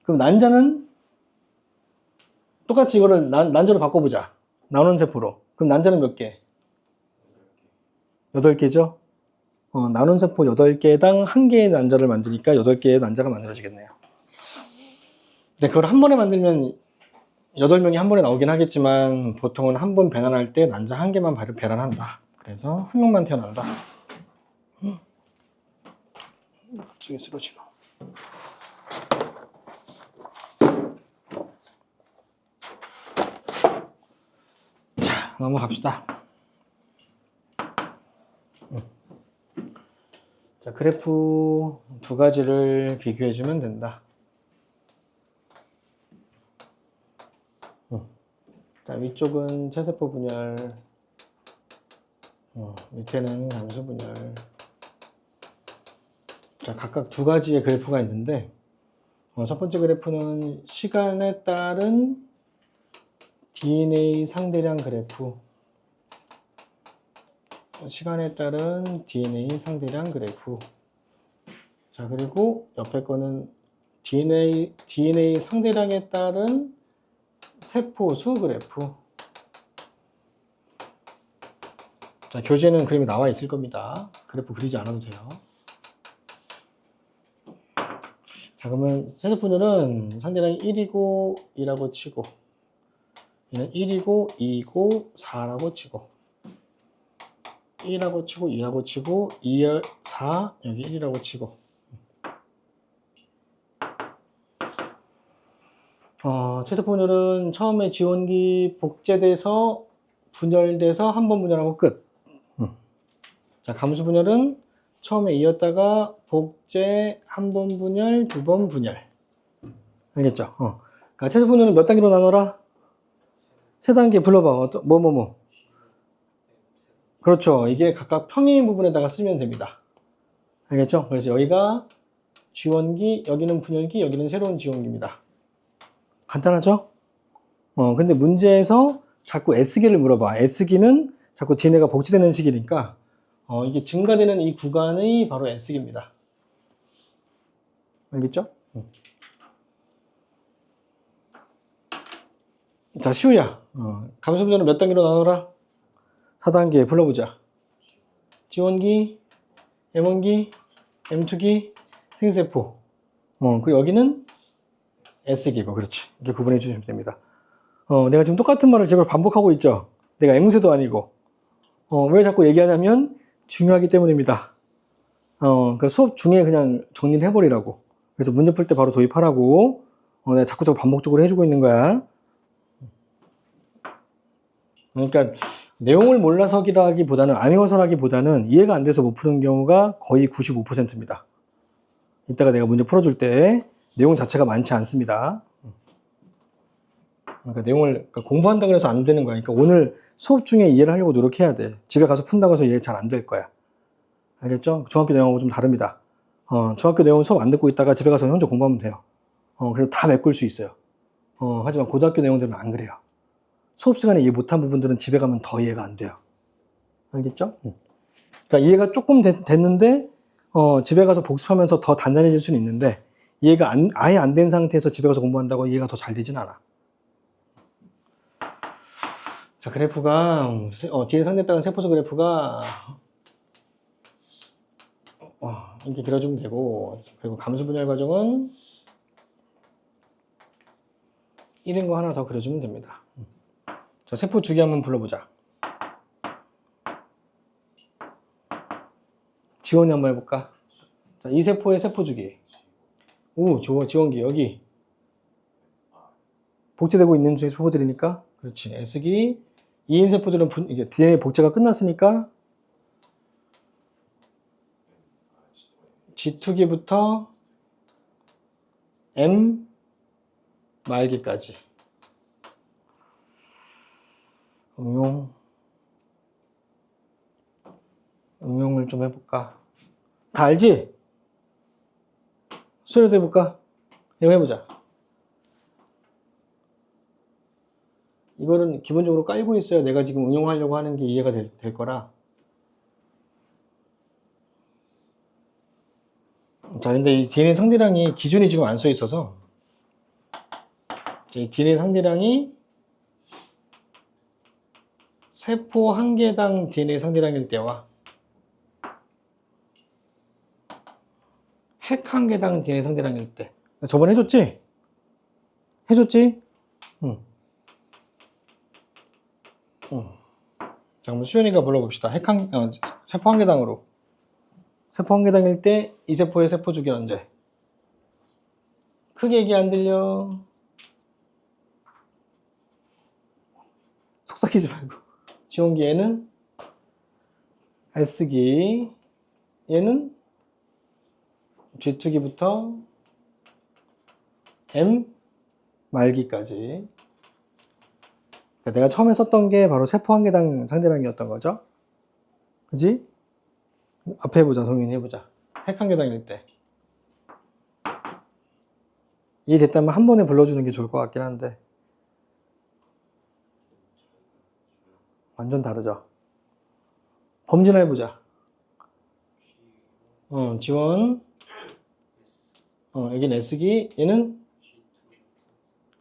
그럼 난자는 똑같이 이거를 난자로 바꿔보자. 나눗세포로. 그럼 난자는 몇 개? 8개죠? 나눗세포 8개당 1개의 난자를 만드니까 8개의 난자가 만들어지겠네요. 근데 그걸 한 번에 만들면 8명이 한 번에 나오긴 하겠지만 보통은 한 번 배란할 때 난자 1개만 배란한다. 그래서 1명만 태어난다. 갑자기 쓰러지고. 자, 넘어갑시다. 자, 그래프 2가지를 비교해주면 된다. 자, 위쪽은 체세포 분열, 밑에는 감수 분열. 자, 각각 2가지의 그래프가 있는데, 첫 번째 그래프는 시간에 따른 DNA 상대량 그래프. 시간에 따른 DNA 상대량 그래프. 자, 그리고 옆에 거는 DNA 상대량에 따른 세포 수 그래프. 자, 교재는 그림이 나와 있을 겁니다. 그래프 그리지 않아도 돼요. 자, 그러면 세제분열은 상대량이 1이고 2라고 치고, 얘는 1이고 2이고 4라고 치고, 1이라고 치고 2라고 치고 2, 4, 여기 1이라고 치고. 최소분열은 처음에 지원기 복제돼서 분열돼서 한 번 분열하고 끝. 자, 감수분열은 처음에 이었다가 복제, 한 번 분열, 두 번 분열. 알겠죠? 그러니까 최소분열은 몇 단계로 나눠라? 세 단계 불러봐. 뭐. 그렇죠. 이게 각각 평행 부분에다가 쓰면 됩니다. 알겠죠? 그래서 여기가 지원기, 여기는 분열기, 여기는 새로운 지원기입니다. 간단하죠? 근데 문제에서 자꾸 S기를 물어봐. S기는 자꾸 DNA가 복제되는 시기니까 이게 증가되는 이 구간이 바로 S기입니다. 알겠죠? 자, 시우야. 감수분열은 몇 단계로 나눠라? 4단계 불러보자. 지원기, M1기, M2기, 생세포. 그리고 여기는 S기고, 그렇지. 이렇게 구분해 주시면 됩니다. 내가 지금 똑같은 말을 제발 반복하고 있죠. 내가 앵무새도 아니고. 왜 자꾸 얘기하냐면 중요하기 때문입니다. 그 수업 중에 그냥 정리를 해버리라고. 그래서 문제 풀 때 바로 도입하라고. 내가 자꾸 반복적으로 해주고 있는 거야. 그러니까 내용을 몰라서라기보다는 안 외워서라기보다는 이해가 안 돼서 못 푸는 경우가 거의 95%입니다. 이따가 내가 문제 풀어줄 때 내용 자체가 많지 않습니다. 그러니까 내용을 공부한다고 해서 안 되는 거야. 그러니까 오늘 수업 중에 이해를 하려고 노력해야 돼. 집에 가서 푼다고 해서 이해 잘 안 될 거야. 알겠죠? 중학교 내용하고 좀 다릅니다. 중학교 내용 수업 안 듣고 있다가 집에 가서 혼자 공부하면 돼요. 그래서 다 메꿀 수 있어요. 하지만 고등학교 내용들은 안 그래요. 수업 시간에 이해 못한 부분들은 집에 가면 더 이해가 안 돼요. 알겠죠? 그러니까 이해가 조금 됐는데 집에 가서 복습하면서 더 단단해질 수는 있는데 이해가 아예 안 된 상태에서 집에 가서 공부한다고 이해가 더 잘 되진 않아. 자, 그래프가 DNA 상대따른 세포수 그래프가 이렇게 그려주면 되고, 그리고 감수분열 과정은 1인 거 하나 더 그려주면 됩니다. 자, 세포 주기 한번 불러보자. 지원이 한번 해볼까? 자, 이 세포의 세포 주기. 지원기 여기 복제되고 있는 중에 세포들이니까, 그렇지. S기 2인 세포들은 이게 DNA 복제가 끝났으니까 G2기부터 M 말기까지. 응용을 좀 해볼까? 다 알지? 수련도 해볼까? 이거 해보자. 이거는 기본적으로 깔고 있어야 내가 지금 응용하려고 하는 게 이해가 될 거라. 자, 근데 이 DNA 상대량이 기준이 지금 안 써 있어서, 이 DNA 상대량이 세포 한 개당 DNA 상대량일 때와 핵 한 개당 DNA 상대량일 때. 저번에 해줬지? 응. 자, 그럼 수연이가 불러봅시다. 세포 한 개당으로. 세포 한 개당일 때 이 세포의 세포 주기 언제? 크게 얘기 안 들려. 속삭이지 말고. 지원기 얘는 S기, 얘는 G2기부터 M 말기까지. 그러니까 내가 처음에 썼던 게 바로 세포 한 개당 상대량이었던 거죠. 그지? 앞에 해보자, 성윤이 해보자. 핵 한 개당일 때. 이해됐다면 한 번에 불러주는 게 좋을 것 같긴 한데. 완전 다르죠. 범진화 해보자. 지원. 여긴 S기, 얘는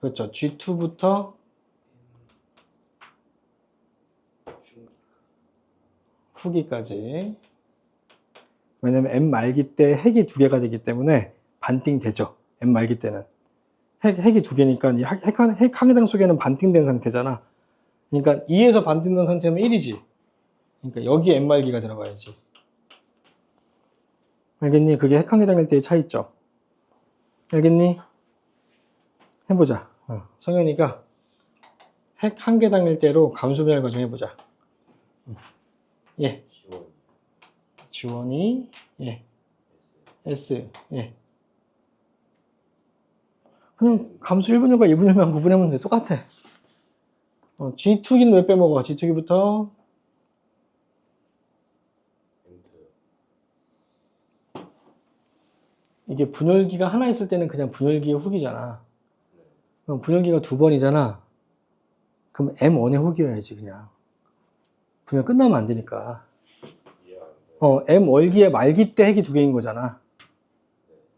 그렇죠. G2부터 후기까지. 왜냐면 M 말기 때 핵이 두 개가 되기 때문에 반띵되죠. M 말기 때는. 핵이 두 개니까 핵 한 개당 속에는 반띵된 상태잖아. 그러니까 2에서 반띵된 상태면 1이지. 그러니까 여기에 M 말기가 들어가야지. 알겠니? 그게 핵 한 개당일 때의 차이점. 알겠니? 해보자. 성현이가 핵 한 개당일 때로 감수변화 과정 해보자. 예. 지원이 예. S 예. 그냥 감수 1분율과 2분율만 구분하면 돼. 똑같아. G2기는 왜 빼먹어? G2기부터 이게 분열기가 하나 있을 때는 그냥 분열기의 후기잖아. 그럼 분열기가 두 번이잖아. 그럼 M1의 후기여야지 그냥. 분열 끝나면 안 되니까. M 월기의 말기 때 핵이 두 개인 거잖아.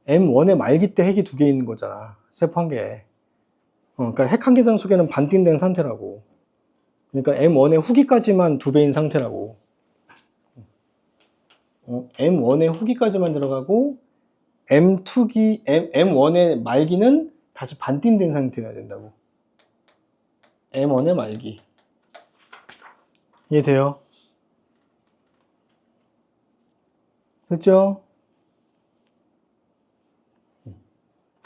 M1의 말기 때 핵이 두 개 있는 거잖아. 세포 한 개에. 그러니까 핵 한 개당 속에는 반띵된 상태라고. 그러니까 M1의 후기까지만 두 배인 상태라고. M1의 후기까지만 들어가고 M1의 말기는 다시 반띵된 상태여야 된다고. M1의 말기. 이해돼요? 됐죠?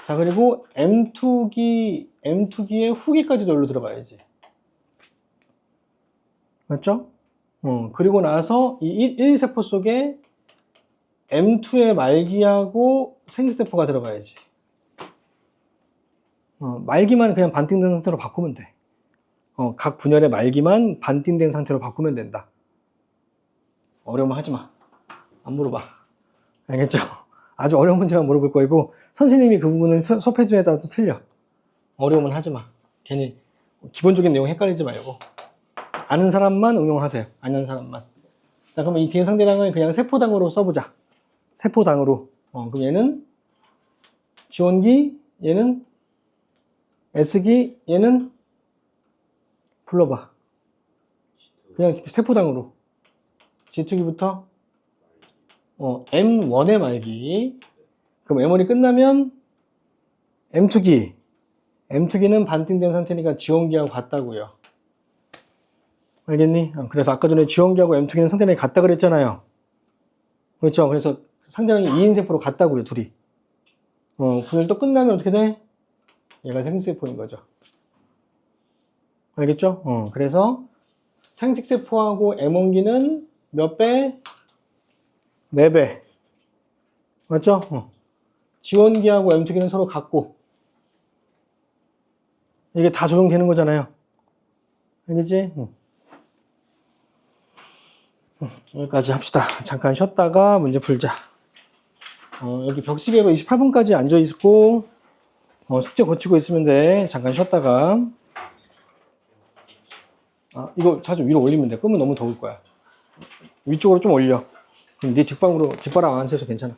자, 그리고 M2기의 후기까지 놀러 들어가야지. 맞죠? 그리고 나서 이 1세포 속에 M2의 말기하고 생식세포가 들어가야지. 말기만 그냥 반띵된 상태로 바꾸면 돼. 각 분열의 말기만 반띵된 상태로 바꾸면 된다. 어려우면 하지 마. 안 물어봐. 알겠죠? 아주 어려운 문제만 물어볼 거고, 선생님이 그 부분을 수업해 주에 따라 또 틀려. 어려우면 하지 마. 괜히 기본적인 내용 헷갈리지 말고. 아는 사람만 응용하세요. 아는 사람만. 자, 그러면 이 뒤에 상대량을 그냥 세포당으로 써보자. 세포당으로. 그럼 얘는 지원기, 얘는 S기, 얘는 불러봐. 그냥 세포당으로. G2기부터 M1의 말기. 그럼 M1이 끝나면 M2기. M2기는 반띵된 상태니까 지원기하고 같다고요. 알겠니? 그래서 아까 전에 지원기하고 M2기는 상대량이 같다 그랬잖아요. 그렇죠? 그래서 상대량이 2인 세포로 같다고요, 둘이. 분열 또 끝나면 어떻게 돼? 얘가 생식세포인 거죠. 알겠죠? 그래서 생식세포하고 M1기는 몇 배? 4배. 맞죠? 지원기하고 M2기는 서로 같고. 이게 다 적용되는 거잖아요. 알겠지? 여기까지 합시다. 잠깐 쉬었다가 문제 풀자. 여기 벽시계로 28분까지 앉아있고, 숙제 고치고 있으면 돼. 잠깐 쉬었다가. 이거 자주 위로 올리면 돼. 끄면 너무 더울 거야. 위쪽으로 좀 올려. 그럼 네 직방으로, 직바람 안 쐬서 괜찮아.